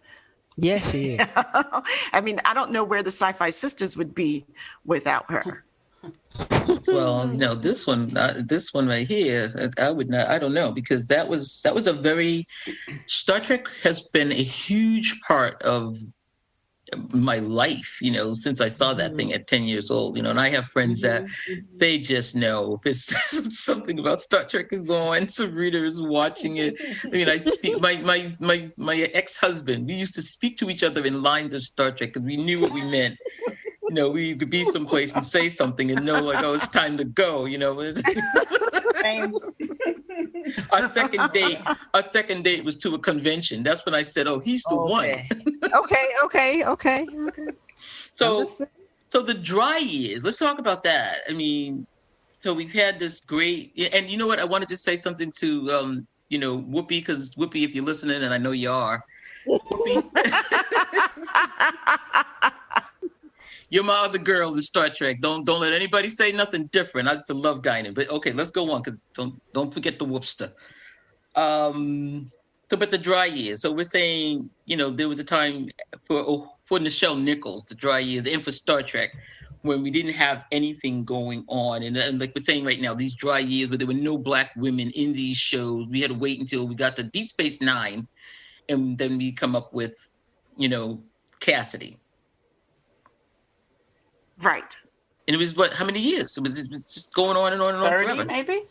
Yes, she is. I don't know where the SyFy Sistas would be without her. Well, no, this one right here, I don't know, because that was a very, Star Trek has been a huge part of my life, since I saw that thing at 10 years old, and I have friends that they just know if it's something about Star Trek is going, Subrina is watching it. I speak, my ex-husband, we used to speak to each other in lines of Star Trek because we knew what we meant. We could be someplace and say something and know it's time to go, Our second date was to a convention. That's when I said, "Oh, he's the one." Okay. So the dry years. Let's talk about that. So we've had this great, and you know what? I want to just say something to Whoopi, because Whoopi, if you're listening, and I know you are, Whoopi. You're my other girl in Star Trek. Don't let anybody say nothing different. I just love Guinan. But okay, let's go on, because don't forget the whoopster. But the dry years. So we're saying, there was a time for Nichelle Nichols, the dry years, and for Star Trek, when we didn't have anything going on. And like we're saying right now, these dry years where there were no Black women in these shows, we had to wait until we got to Deep Space Nine, and then we come up with, Cassidy. Right. And it was how many years? It was just going on and on and on 30, forever. Maybe?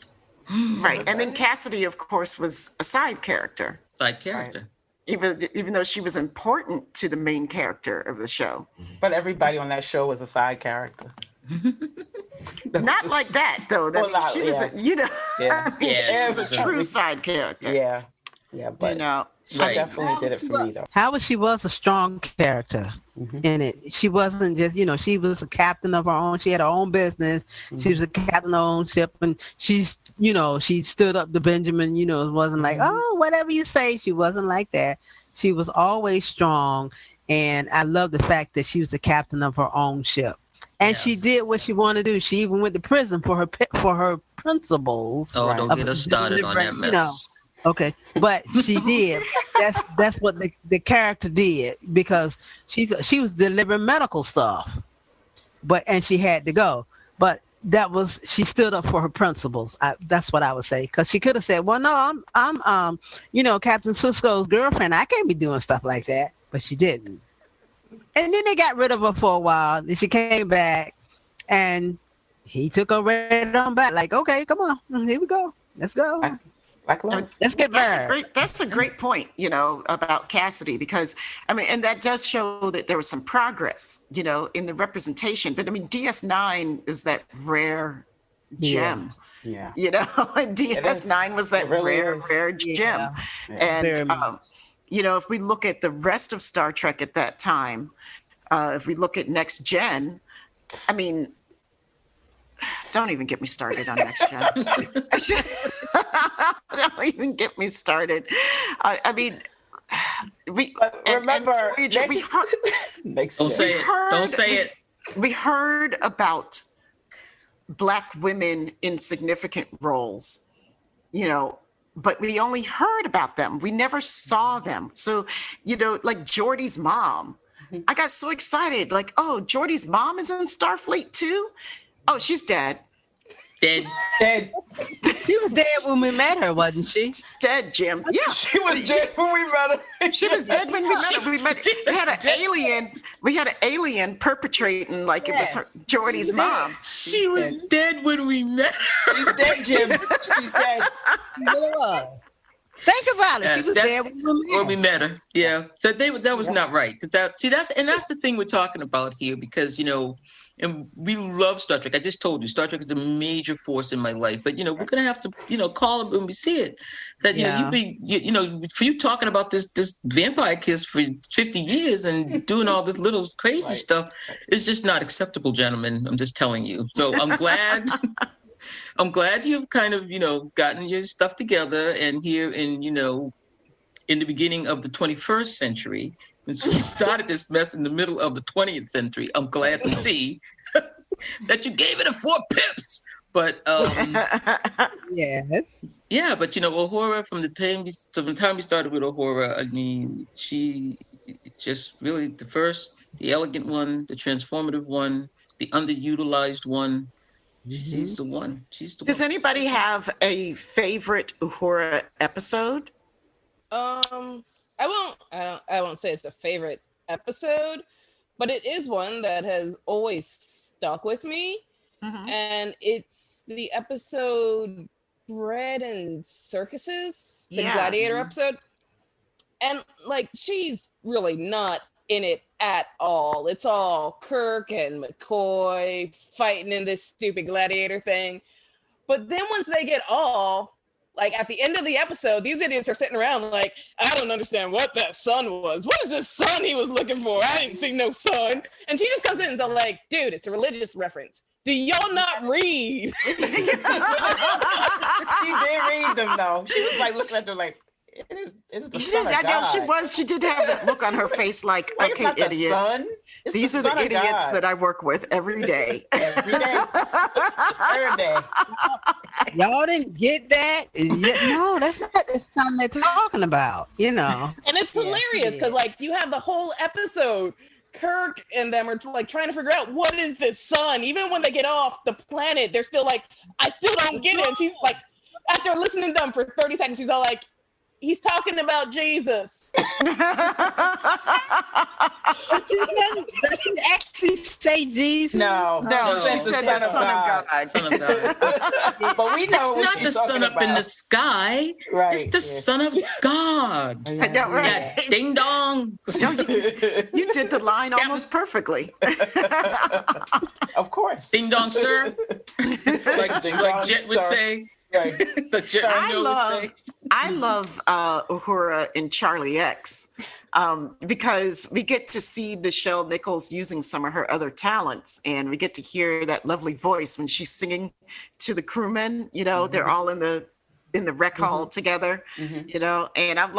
Right. And then Cassidy, of course, was a side character. Side character. Right. Even though she was important to the main character of the show. But everybody on that show was a side character. Not like that, though. She was a true side character. Yeah. But She definitely did it for me, though. Howard, she was a strong character in it. She wasn't just, she was a captain of her own. She had her own business. She was a captain of her own ship. And she's, she stood up to Benjamin, it wasn't like, oh, whatever you say. She wasn't like that. She was always strong. And I love the fact that she was the captain of her own ship. And she did what she wanted to do. She even went to prison for her principles. Oh, don't get us started on that mess. Okay, but she did. That's what the character did, because she was delivering medical stuff, and she had to go. But she stood up for her principles. That's what I would say, because she could have said, "Well, no, I'm Captain Sisko's girlfriend. I can't be doing stuff like that." But she didn't. And then they got rid of her for a while. Then she came back, and he took her right on back. Like, okay, come on, here we go. Let's go. Like love. Let's get burned. That's a great point, about Cassidy, because and that does show that there was some progress, in the representation. But DS9 is that rare gem. Yeah. And DS9 was that really rare gem. Yeah. And if we look at the rest of Star Trek at that time, if we look at Next Gen, don't even get me started on Next Gen. Don't even get me started. Remember, Don't say it. We heard about Black women in significant roles, but we only heard about them. We never saw them. So, like Geordi's mom, I got so excited. Like, oh, Geordi's mom is in Starfleet too? Oh, she's dead. Dead. She was dead when we met her, wasn't she? Dead, Jim. Yeah. She was dead when we met her. She was dead when we met her. We had an alien. We had an alien perpetrating like it was her, Geordi's mom. She was dead when we met her. She's dead, Jim. She's dead. Think about it. She was dead when we met her. Yeah. So that was not right. That's the thing we're talking about here, because and we love Star Trek. I just told you, Star Trek is a major force in my life. But we're gonna have to call it when we see it. That for you talking about this vampire kiss for 50 years and doing all this little crazy stuff, it's just not acceptable, gentlemen. I'm just telling you. So I'm glad. I'm glad you've kind of, gotten your stuff together, and here in the beginning of the 21st century, since we started this mess in the middle of the 20th century, I'm glad to see that you gave it a 4 pips. But yes, yeah, but Uhura, from the time we started with Uhura, she just really the elegant one, the transformative one, the underutilized one. She's the one. Does anybody have a favorite Uhura episode? I won't say it's a favorite episode, but it is one that has always stuck with me. Mm-hmm. And it's the episode Bread and Circuses, the Gladiator episode. And she's really not in it at all. It's all Kirk and McCoy fighting in this stupid gladiator thing. But then once they get off, at the end of the episode, these idiots are sitting around I don't understand what that sun was. What is this sun he was looking for? I didn't see no sun. And she just comes in and is dude, it's a religious reference. Do y'all not read? She did read them though. She was looking at them is it the son of God? I know she was. She did have that look on her face okay, idiots. These are the idiots that I work with every day. Every day. Every day. Y'all didn't get that? No, that's not the son they're talking about, And it's hilarious because you have the whole episode. Kirk and them are trying to figure out what is this sun. Even when they get off the planet, they're still I still don't get it. And she's after listening to them for 30 seconds, she's all he's talking about Jesus. Does she actually say Jesus? No. She said the Son of God. Son of God. But we know it's not the sun up in the sky. Right. It's the Son of God. I know, right? Yeah, ding dong. You did the line almost perfectly. Of course. Ding dong, sir. like Jet would say. Right. I love Uhura in Charlie X because we get to see Nichelle Nichols using some of her other talents, and we get to hear that lovely voice when she's singing to the crewmen. They're all in the rec hall together. And I'm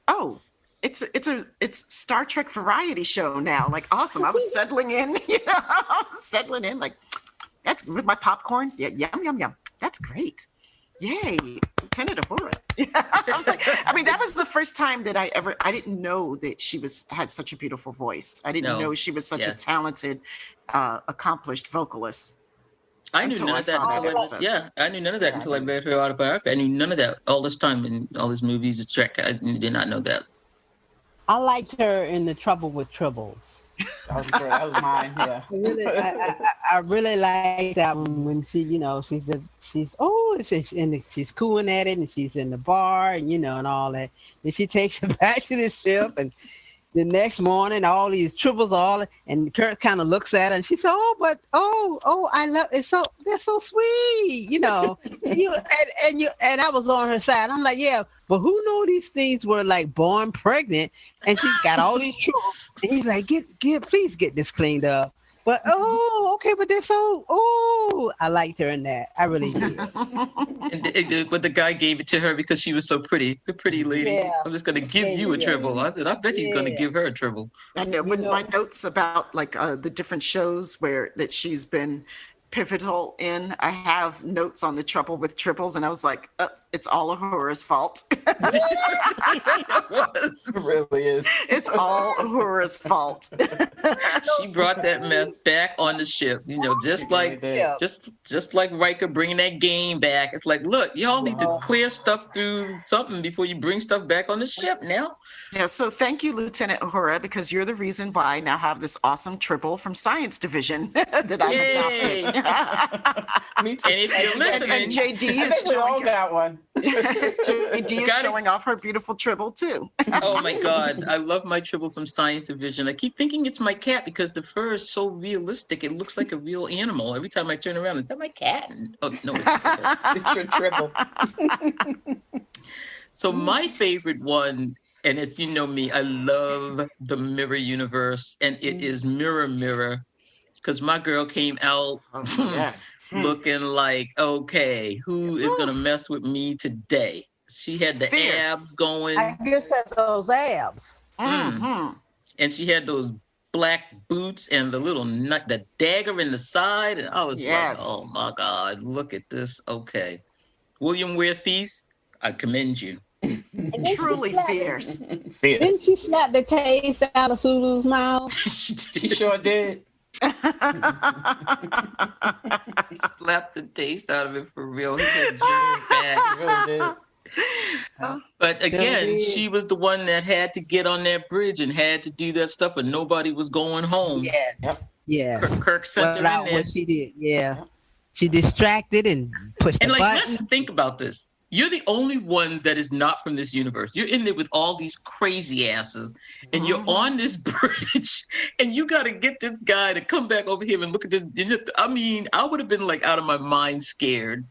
oh, it's Star Trek variety show now. Awesome. I was settling in. That's with my popcorn. Yeah, yum yum. That's great. Yay, Lieutenant Uhura. I was that was the first time that I didn't know that she had such a beautiful voice. I didn't know she was such a talented, accomplished vocalist. I knew none of that until I read her autobiography. I knew none of that all this time in all these movies, Trek. I did not know that. I liked her in The Trouble with Tribbles. That was great. That was mine. Yeah. I really like that one when she, she's cooing at it, and she's in the bar, and and all that. Then she takes it back to the ship, and the next morning, all these triples, and Kurt kind of looks at her, and she said, I love it. So that's so sweet, and I was on her side. I'm like, yeah, but who knew these things were like born pregnant, and she's got all these triples, and he's like, please get this cleaned up. But okay, but they're so I liked her in that. I really did. But the guy gave it to her because she was so pretty, the pretty lady. Yeah. I'm just gonna give you a triple. I said, I bet he's gonna give her a triple. I know. When my notes about like the different shows that she's been pivotal in, I have notes on the trouble with triples, and I was like, it's all Uhura's fault. It really is. It's all Uhura's fault. She brought that mess back on the ship, just like Riker bringing that game back. It's like, look, y'all need to clear stuff through something before you bring stuff back on the ship now. Yeah, so thank you, Lieutenant Uhura, because you're the reason why I now have this awesome triple from Science Division that I've adopted. Me too. And if you're listening, and JD is we all got one. JD is showing off her beautiful triple too. Oh my God, I love my triple from Science Division. I keep thinking it's my cat because the fur is so realistic. It looks like a real animal. Every time I turn around, is that my cat? Oh no, it's your triple. So my favorite one, and it's me, I love the Mirror Universe, and it is Mirror Mirror. Because my girl came out looking like, okay, who is going to mess with me today? She had the abs going. I just had those abs. Mm-hmm. And she had those black boots and the little the dagger in the side. And I was like, oh my God, look at this. Okay. William Ware Feast, I commend you. Truly fierce. Didn't she slap the taste out of Sulu's mouth? She sure did. Slapped the taste out of it for real. He had back. Really did. But again, she was the one that had to get on that bridge and had to do that stuff, and nobody was going home. Yeah. Yep. Yeah. Kirk sent her in there. What she did. Yeah. She distracted and pushed the button. Let's think about this. You're the only one that is not from this universe. You're in there with all these crazy asses, and you're on this bridge, and you got to get this guy to come back over here and look at this. I mean, I would have been like out of my mind scared.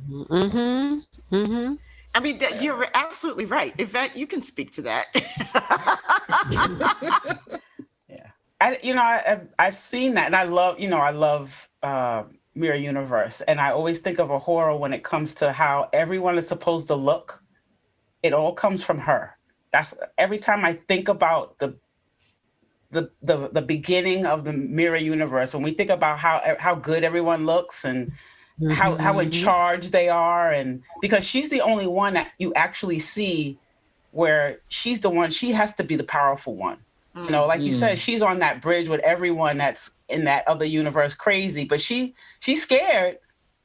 Mm-hmm. Mm-hmm. I mean, you're absolutely right. Yvette, you can speak to that. Yeah. I've seen that, and I love Mirror Universe, and I always think of Uhura when it comes to how everyone is supposed to look. It all comes from her. That's every time I think about the beginning of the Mirror Universe, when we think about how good everyone looks and how in charge they are, and because she's the only one that you actually see where she's the one, she has to be the powerful one. Like you said, she's on that bridge with everyone that's in that other universe crazy, but she's scared.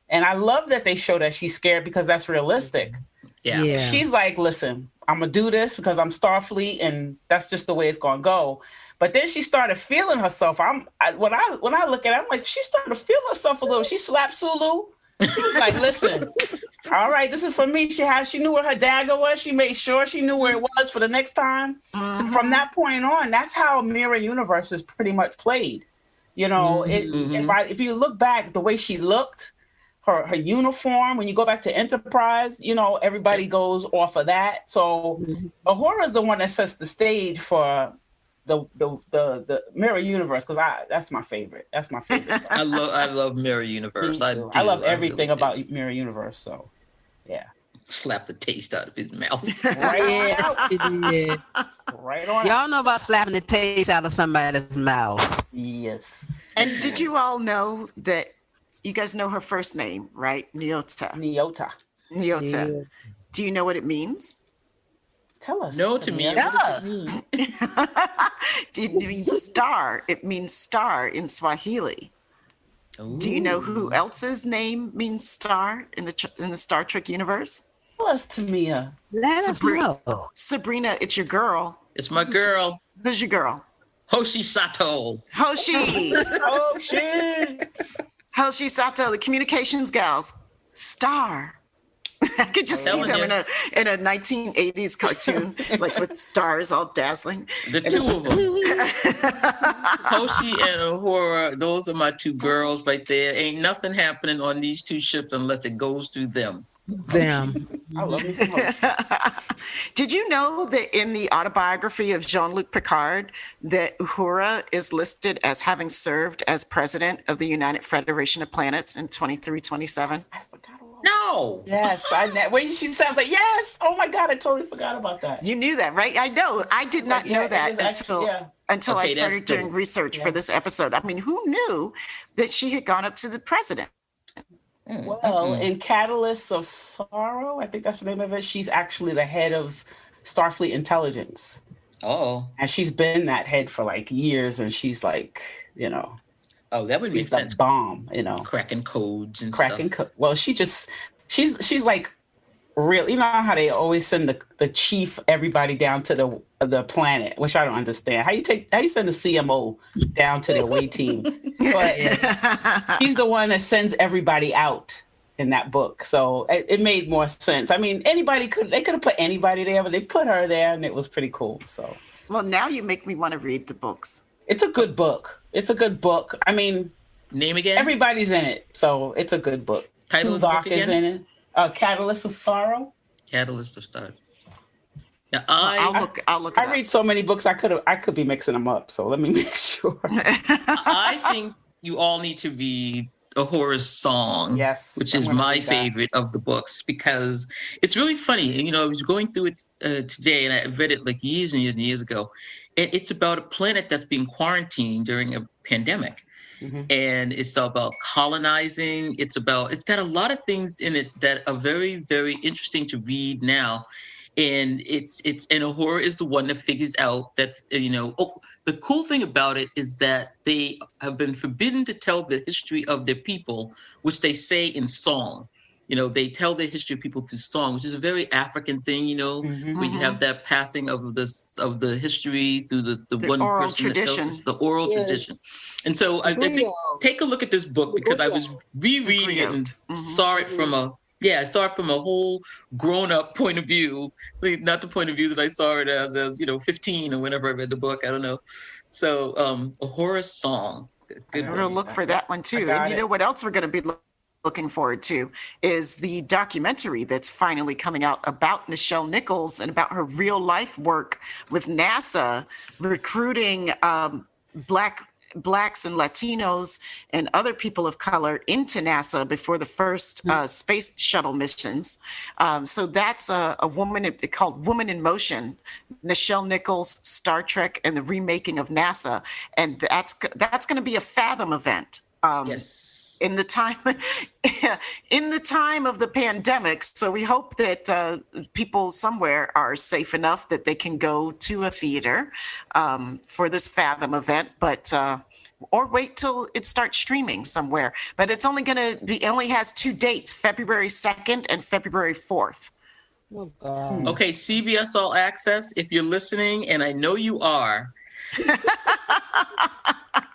And I love that they show that she's scared because that's realistic. Yeah. She's like, listen, I'm going to do this because I'm Starfleet and that's just the way it's going to go. But then she started feeling herself. When I look at it, I'm like, she started to feel herself a little. She slapped Sulu. She was like, listen, all right, this is for me. She knew where her dagger was. She made sure she knew where it was for the next time. Mm-hmm. From that point on, that's how Mirror Universe is pretty much played. If you look back, the way she looked, her uniform, when you go back to Enterprise, everybody goes off of that. So Uhura is the one that sets the stage for the Mirror Universe, because that's my favorite. That's my favorite. I love Mirror Universe. I love everything about Mirror Universe. So, yeah. Slap the taste out of his mouth. Right on. Y'all know about slapping the taste out of somebody's mouth. Yes. And did you all know that you guys know her first name, right? Nyota. Yeah. Do you know what it means? Tell us. No, to me. It means star. It means star in Swahili. Ooh. Do you know who else's name means star in the Star Trek universe? Tell us, Tamia. Let us know. Subrina, it's your girl. It's my girl. Who's your girl? Hoshi Sato. Hoshi. Hoshi Sato, the communications gals. Star. I could just see them in a 1980s cartoon, like with stars all dazzling. The two of them. Hoshi and Uhura, those are my two girls right there. Ain't nothing happening on these two ships unless it goes through them. Them. I love me some Hoshi. Did you know that in the autobiography of Jean-Luc Picard, that Uhura is listed as having served as president of the United Federation of Planets in 2327? I forgot about No. Yes, when she sounds like yes. Oh my God, I totally forgot about that. You knew that, right? I know. I did not know that until I Okay, started doing dope. research for this episode. I mean, who knew that she had gone up to the president? Well, in Catalyst of Sorrow, I think that's the name of it, she's actually the head of Starfleet Intelligence. Oh. And she's been that head for like years, and she's like, Oh, that would make she's the sense. bomb, Cracking codes and cracking stuff. well, she's like real. You know how they always send the chief everybody down to the planet, which I don't understand. How you send the CMO down to the away team? But he's the one that sends everybody out in that book, so it made more sense. I mean, they could have put anybody there, but they put her there, and it was pretty cool. So, well, now you make me want to read the books. It's a good book. I mean, Name again? everybody's in it, so it's a good book. Title of the book Tuvok is again? in it. Catalyst of Sorrow. Catalyst of Stars. Now, I'll look. It I up. read so many books. I could be mixing them up. So let me make sure. I think you all need to read Uhura's song, Yes, which I'm is gonna my read that. favorite of the books, because it's really funny. And, I was going through it today, and I read it like years and years and years ago. And it's about a planet that's being quarantined during a pandemic. Mm-hmm. And it's about colonizing. It's got a lot of things in it that are very, very interesting to read now. And and Uhura is the one that figures out that, the cool thing about it is that they have been forbidden to tell the history of their people, which they say in song. They tell their history of people through song, which is a very African thing, where you have that passing of the history through the one oral person tradition. that tells us the oral tradition. And so I think take a look at this book, because I was rereading it and saw it from a whole grown-up point of view, not the point of view that I saw it as 15 or whenever I read the book. I don't know. So Uhura's song. Good We're one. going to look for that one too. got And you it. know what else we're going to be looking forward to is the documentary that's finally coming out about Nichelle Nichols and about her real life work with NASA, recruiting Blacks and Latinos and other people of color into NASA before the first space shuttle missions. So that's a woman called Woman in Motion, Nichelle Nichols, Star Trek, and the remaking of NASA. And that's going to be a Fathom event. Yes. In the time of the pandemic. So we hope that people somewhere are safe enough that they can go to a theater for this Fathom event, but or wait till it starts streaming somewhere. But it's only it only has 2 dates, February 2nd and February 4th. Oh, God. Okay, CBS All Access, if you're listening, and I know you are,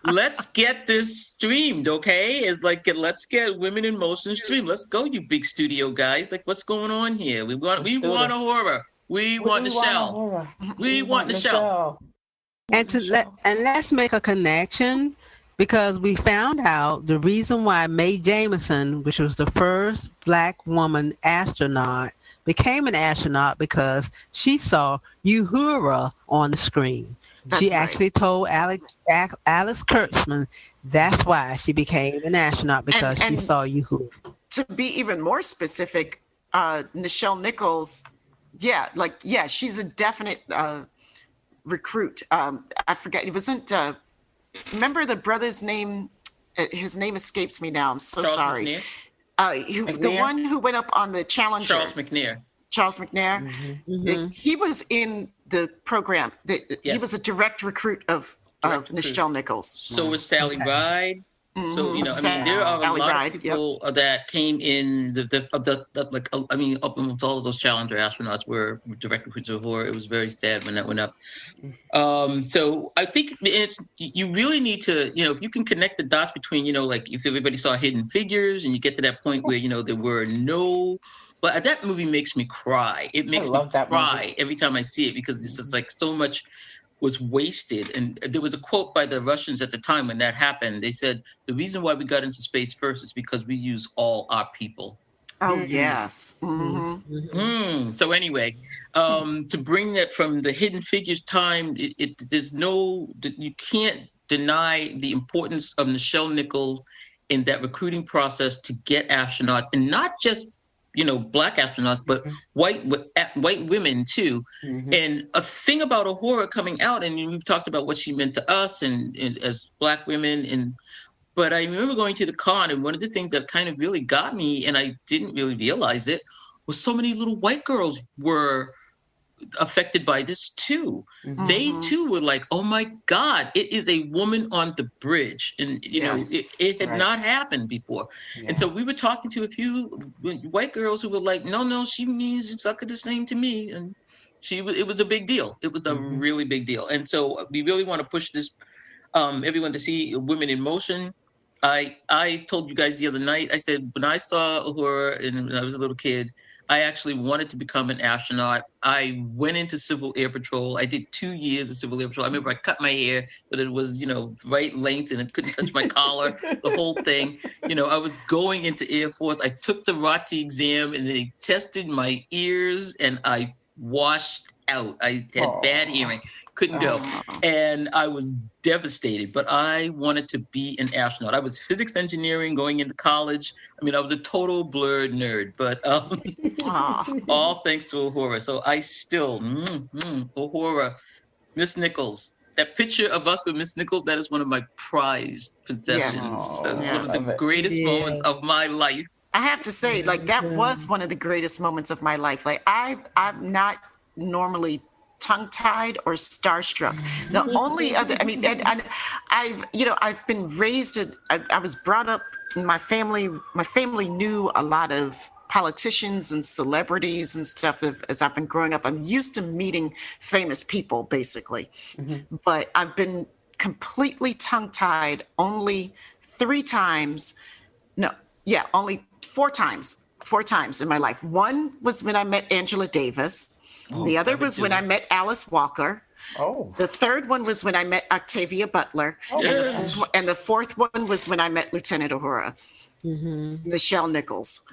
let's get this streamed, okay? It's like, let's get Women in Motion streamed. Let's go, you big studio guys. Like, what's going on here? We want Uhura. We want Nichelle. We want Nichelle. And let's make a connection, because we found out the reason why Mae Jemison, which was the first Black woman astronaut, became an astronaut because she saw Uhura on the screen. She actually told Alice Kurtzman that's why she became an astronaut, because she saw Uhura. To be even more specific, Nichelle Nichols, she's a definite recruit. I forget, it wasn't, remember the brother's name? His name escapes me now. I'm so Charles sorry. McNair? The one who went up on the Challenger. Charles McNair. Mm-hmm. He was in the program. He was a direct recruit of Nichelle Nichols. So was Sally Ride. So you know, I mean, there are a lot of people that came in up almost all of those Challenger astronauts were directly with Uhura. It was very sad when that went up. So I think you really need to, you know, if you can connect the dots between, you know, like if everybody saw Hidden Figures and you get to that point where, you know, there were no. But that movie makes me cry. It makes me cry every time I see it because it's just like so much was wasted. And there was a quote by the Russians at the time when that happened. They said, the reason why we got into space first is because we use all our people. Oh, yes. So anyway, to bring that from the Hidden Figures time, you can't deny the importance of Nichelle Nichols in that recruiting process to get astronauts, and not just, you know, Black astronauts, but white women too. And a thing about Uhura coming out, and we've talked about what she meant to us and as Black women, but I remember going to the con, and one of the things that kind of really got me, and I didn't really realize it, was so many little white girls were affected by this too. They too were like, oh my God, it is a woman on the bridge. And, you know, it had not happened before. Yeah. And so we were talking to a few white girls who were like, no, she means exactly the same to me. And it was a big deal. It was a really big deal. And so we really want to push this, everyone to see Women in Motion. I told you guys the other night, I said, when I saw Uhura and when I was a little kid, I actually wanted to become an astronaut. I went into Civil Air Patrol. I did 2 years of Civil Air Patrol. I remember I cut my hair, but it was, you know, the right length and it couldn't touch my collar, the whole thing. You know, I was going into Air Force. I took the ROTC exam and they tested my ears and I washed out. I had bad hearing, couldn't go. And I was devastated, but I wanted to be an astronaut. I was physics engineering going into college. I mean, I was a total blurred nerd, but all thanks to Uhura. So I still, Uhura, Miss Nichols. That picture of us with Miss Nichols, that is one of my prized possessions. That's one of the greatest moments of my life. I have to say, like, that was one of the greatest moments of my life. Like, I'm not normally tongue-tied or starstruck. The only other, I mean, I've been raised, I was brought up in my family knew a lot of politicians and celebrities and stuff as I've been growing up. I'm used to meeting famous people, basically. But I've been completely tongue-tied only 3 times. Only 4 times. 4 times in my life. One was when I met Angela Davis. The other was when I met Alice Walker. The third one was when I met Octavia Butler. And the fourth one was when I met Lieutenant Uhura, Nichelle Nichols.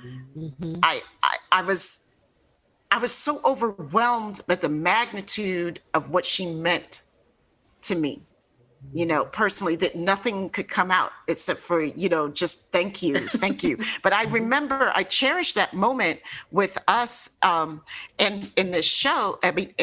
I was so overwhelmed at the magnitude of what she meant to me, you know, personally, that nothing could come out except for, you know, just thank you. But I remember, I cherish that moment with us in this show. I mean,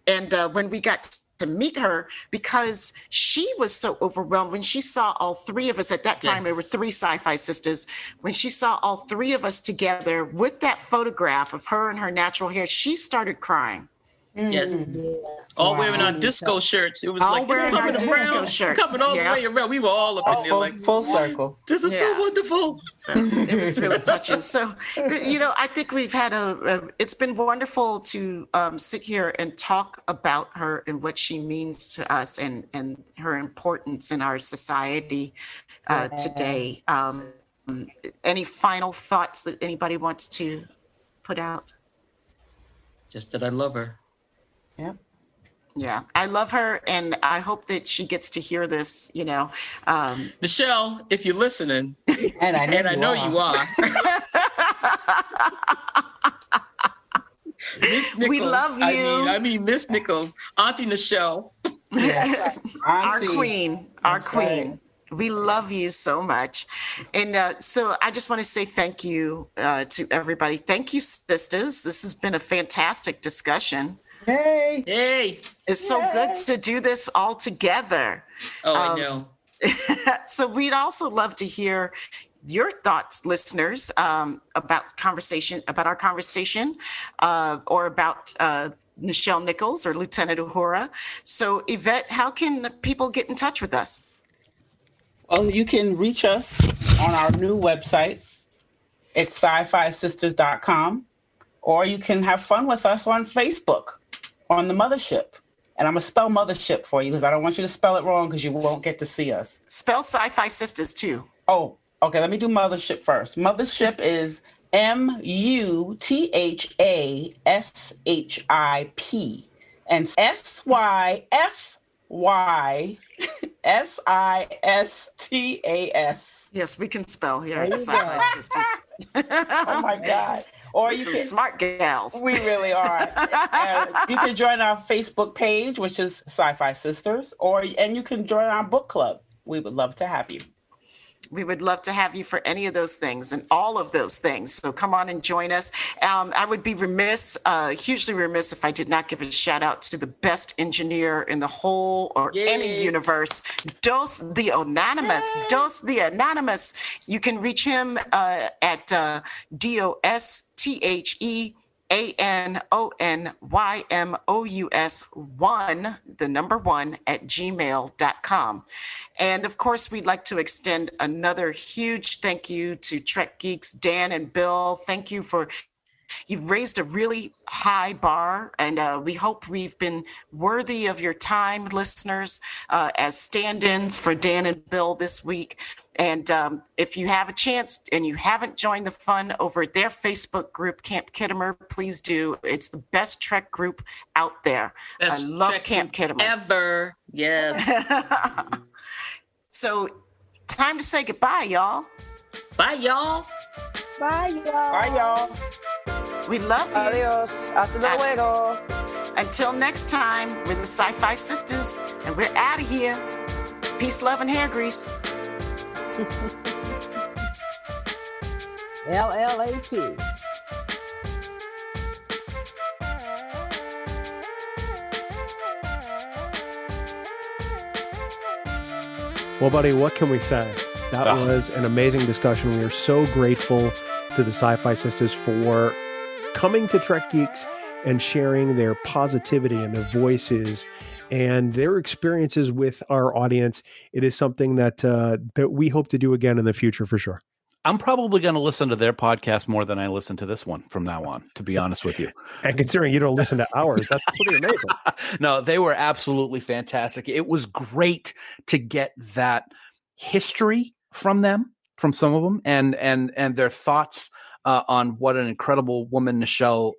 and when we got to meet her, because she was so overwhelmed when she saw all 3 of us. At that time, there were 3 SyFy Sistas. When she saw all 3 of us together with that photograph of her and her natural hair, she started crying. All wearing our disco shirts. It was all like wearing our disco shirts. Coming all the way around. We were all up in there like full circle. This is so wonderful. So it was really touching. So, you know, I think we've had it's been wonderful to sit here and talk about her and what she means to us and her importance in our society today. Any final thoughts that anybody wants to put out? Just that I love her. Yeah, I love her, and I hope that she gets to hear this, you know. Nichelle, if you're listening, and I know you are. Miss Nichols, we love you. I mean, Miss Nichols, Auntie Nichelle. Our queen. We love you so much. And so I just want to say thank you to everybody. Thank you, sisters. This has been a fantastic discussion. Hey. It's so good to do this all together. I know. So we'd also love to hear your thoughts, listeners, about our conversation, or about Nichelle Nichols or Lieutenant Uhura. So Yvette, how can people get in touch with us? Well, you can reach us on our new website. It's SyFy Sistas.com, or you can have fun with us on Facebook on the Mothership. And I'm going to spell Mothership for you because I don't want you to spell it wrong because you won't get to see us. Spell SyFy Sistas too. Oh, okay. Let me do Mothership first. Mothership is MUTHASHIP. And SYFYSISTAS. Yes, we can spell here at There the you go. SyFy Sistas. Oh my God. Or We're you some can, smart gals. we really are. You can join our Facebook page, which is SyFy Sisters, and you can join our book club. We would love to have you. We would love to have you for any of those things and all of those things. So come on and join us. I would be hugely remiss if I did not give a shout out to the best engineer in the whole or any universe, Dos the Anonymous. Yay. Dos the Anonymous. You can reach him at DOSTHEANONYMOUS1, the number 1 at gmail.com. And of course, we'd like to extend another huge thank you to Trek Geeks, Dan and Bill. Thank you you've raised a really high bar, and we hope we've been worthy of your time, listeners, as stand-ins for Dan and Bill this week. And if you have a chance and you haven't joined the fun over at their Facebook group, Camp Kittimer, please do. It's the best Trek group out there. Best I love Trek Camp Kittimer. Ever. Yes. So, time to say goodbye, y'all. Bye, y'all. Bye, y'all. Bye, y'all. We love you. Adios. Hasta luego. Until next time, we're the SyFy Sistas, and we're out of here. Peace, love, and hair grease. LLAP. Well, buddy, what can we say? That was an amazing discussion. We are so grateful to the SyFy Sistas for coming to Trek Geeks and sharing their positivity and their voices and their experiences with our audience. It is something that that we hope to do again in the future for sure. I'm probably going to listen to their podcast more than I listen to this one from now on, to be honest with you. And considering you don't listen to ours, that's pretty amazing. No, they were absolutely fantastic. It was great to get that history from them, from some of them, and their thoughts on what an incredible woman Nichelle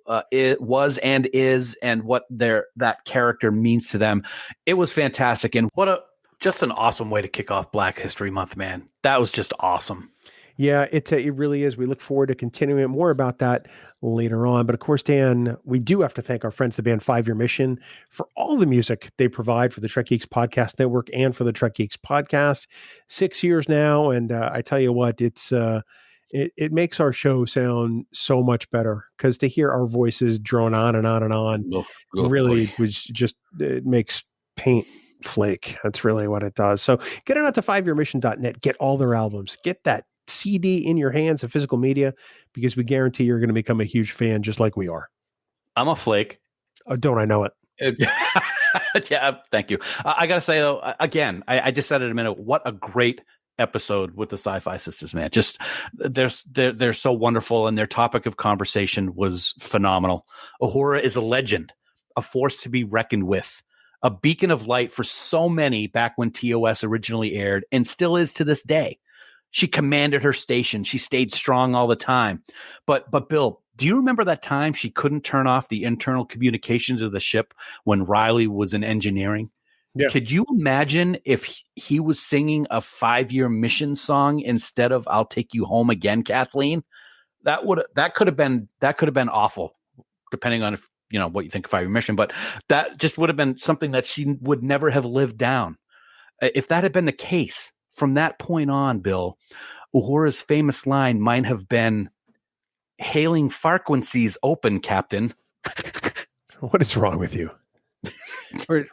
was and is, and what that character means to them. It was fantastic, and just an awesome way to kick off Black History Month, man. That was just awesome. Yeah, it really is. We look forward to continuing more about that later on. But of course, Dan, we do have to thank our friends, the band 5 Year Mission, for all the music they provide for the Trek Geeks Podcast Network and for the Trek Geeks Podcast. 6 years now, and I tell you what, it makes our show sound so much better, because to hear our voices drone on and on and on really was just, it makes paint flake. That's really what it does. So get it out to 5yearmission.net. Get all their albums. Get that CD in your hands of physical media, because we guarantee you're going to become a huge fan just like we are. I'm a flake. Oh, don't I know it? Yeah, thank you. I got to say, though, again, I just said it a minute. What a great episode with the SyFy Sistas, man. Just they're so wonderful, and their topic of conversation was phenomenal. Uhura is a legend, a force to be reckoned with, a beacon of light for so many back when TOS originally aired, and still is to this day. She commanded her station. She stayed strong all the time. But Bill, do you remember that time she couldn't turn off the internal communications of the ship when Riley was in engineering? Yeah. Could you imagine if he was singing a 5 Year Mission song instead of "I'll Take You Home Again, Kathleen"? That could have been awful, depending on if you know what you think of 5 Year Mission. But that just would have been something that she would never have lived down. If that had been the case, from that point on, Bill, Uhura's famous line might have been, "Hailing frequencies open, Captain." What is wrong with you?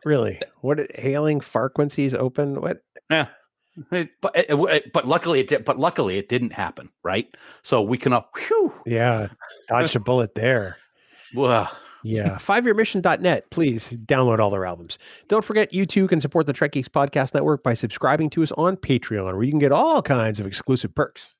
Really? Hailing frequencies open? What? Yeah. But luckily it did. But luckily it didn't happen, right? So we can Yeah, dodged a bullet there. Well, Yeah, 5yearmission.net. Please download all their albums. Don't forget, you too can support the Trek Geeks Podcast Network by subscribing to us on Patreon, where you can get all kinds of exclusive perks.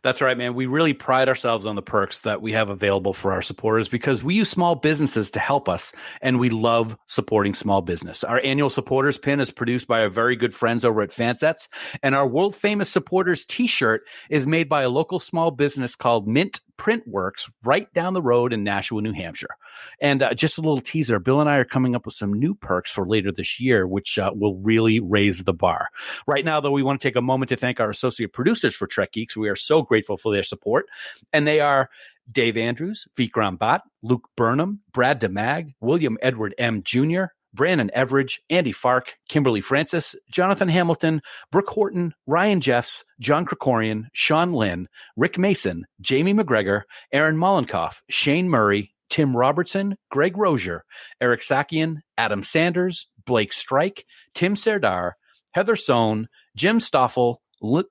That's right, man. We really pride ourselves on the perks that we have available for our supporters because we use small businesses to help us, and we love supporting small business. Our annual supporters pin is produced by our very good friends over at Fansets, and our world-famous supporters t-shirt is made by a local small business called Mint Printworks right down the road in Nashua, New Hampshire. And just a little teaser, Bill and I are coming up with some new perks for later this year, which will really raise the bar. Right now, though, we want to take a moment to thank our associate producers for Trek Geeks. We are so grateful for their support. And they are Dave Andrews, Vikram Bhatt, Luke Burnham, Brad DeMag, William Edward M. Jr., Brandon Everidge, Andy Fark, Kimberly Francis, Jonathan Hamilton, Brooke Horton, Ryan Jeffs, John Krikorian, Sean Lynn, Rick Mason, Jamie McGregor, Aaron Mollenkoff, Shane Murray, Tim Robertson, Greg Rozier, Eric Sakian, Adam Sanders, Blake Strike, Tim Serdar, Heather Sohn, Jim Stoffel,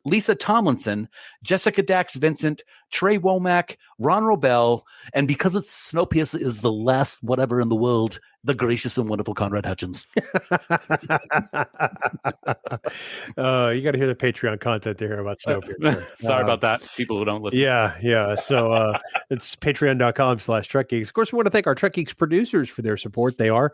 Lisa Tomlinson, Jessica Dax Vincent, Trey Womack, Ron Robel, and because it's Snowpiercer is the last whatever in the world, the gracious and wonderful Conrad Hutchins. You got to hear the Patreon content to hear about Snowpiercer. Sorry about that, people who don't listen. Yeah. So it's patreon.com/Trek Geeks. Of course, we want to thank our Trek Geeks producers for their support. They are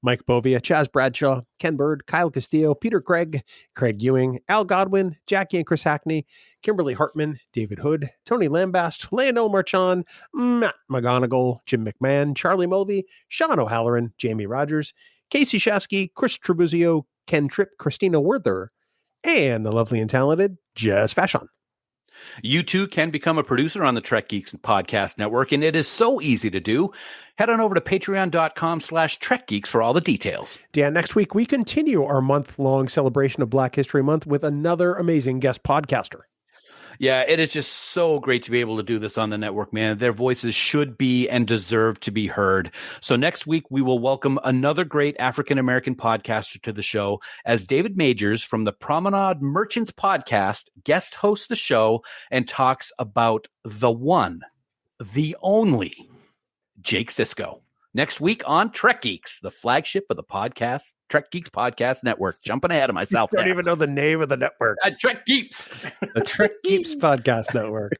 Mike Bovia, Chaz Bradshaw, Ken Bird, Kyle Castillo, Peter Craig, Craig Ewing, Al Godwin, Jackie and Chris Hackney, Kimberly Hartman, David Hood, Tony Lambast, Leonel Marchand, Matt McGonigal, Jim McMahon, Charlie Mulvey, Sean O'Halloran, Jamie Rogers, Casey Shafsky, Chris Tribuzio, Ken Tripp, Christina Werther, and the lovely and talented Jess Fashon. You too can become a producer on the Trek Geeks Podcast Network, and it is so easy to do. Head on over to patreon.com/Trek Geeks for all the details. Dan, next week we continue our month-long celebration of Black History Month with another amazing guest podcaster. Yeah, it is just so great to be able to do this on the network, man. Their voices should be and deserve to be heard. So next week, we will welcome another great African-American podcaster to the show as David Majors from the Promenade Merchants podcast guest hosts the show and talks about the one, the only, Jake Sisko. Next week on Trek Geeks, the flagship of the podcast, Trek Geeks Podcast Network. Jumping ahead of myself. I don't even know the name of the network. Trek Geeks. The Trek Geeks Podcast Network.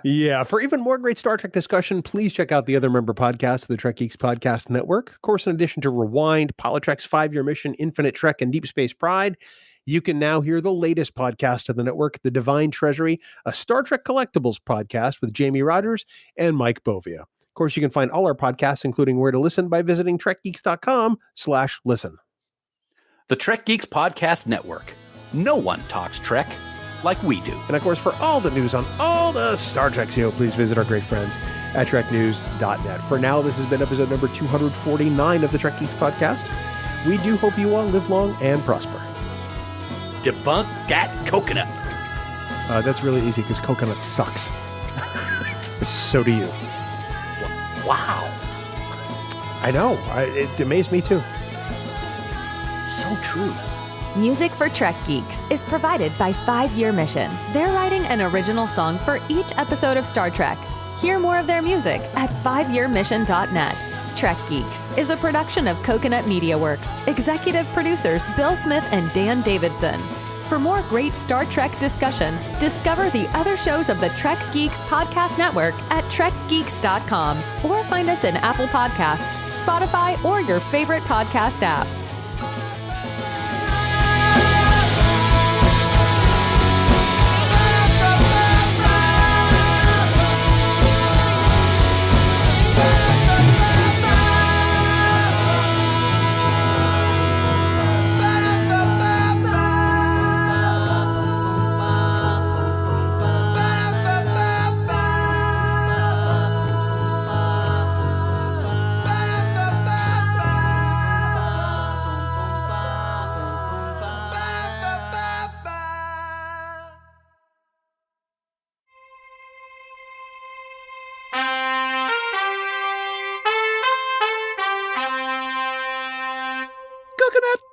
Yeah. For even more great Star Trek discussion, please check out the other member podcasts of the Trek Geeks Podcast Network. Of course, in addition to Rewind, Politrek's 5-Year Mission, Infinite Trek, and Deep Space Pride, you can now hear the latest podcast of the network, The Divine Treasury, a Star Trek Collectibles podcast with Jamie Rogers and Mike Bovia. Of course, you can find all our podcasts, including where to listen, by visiting trekgeeks.com/listen. The Trek Geeks Podcast Network. No one talks Trek like we do. And of course, for all the news on all the Star Trek show, please visit our great friends at treknews.net. For now, this has been episode number 249 of the Trek Geeks Podcast. We do hope you all live long and prosper. Debunk that coconut. That's really easy because coconut sucks. So do you. Wow. I know. It amazed me too. So true. Music for Trek Geeks is provided by 5-Year Mission. They're writing an original song for each episode of Star Trek. Hear more of their music at 5yearmission.net. Trek Geeks is a production of Coconut Media Works. Executive producers Bill Smith and Dan Davidson. For more great Star Trek discussion, discover the other shows of the Trek Geeks Podcast Network at trekgeeks.com or find us in Apple Podcasts, Spotify, or your favorite podcast app. Coconut.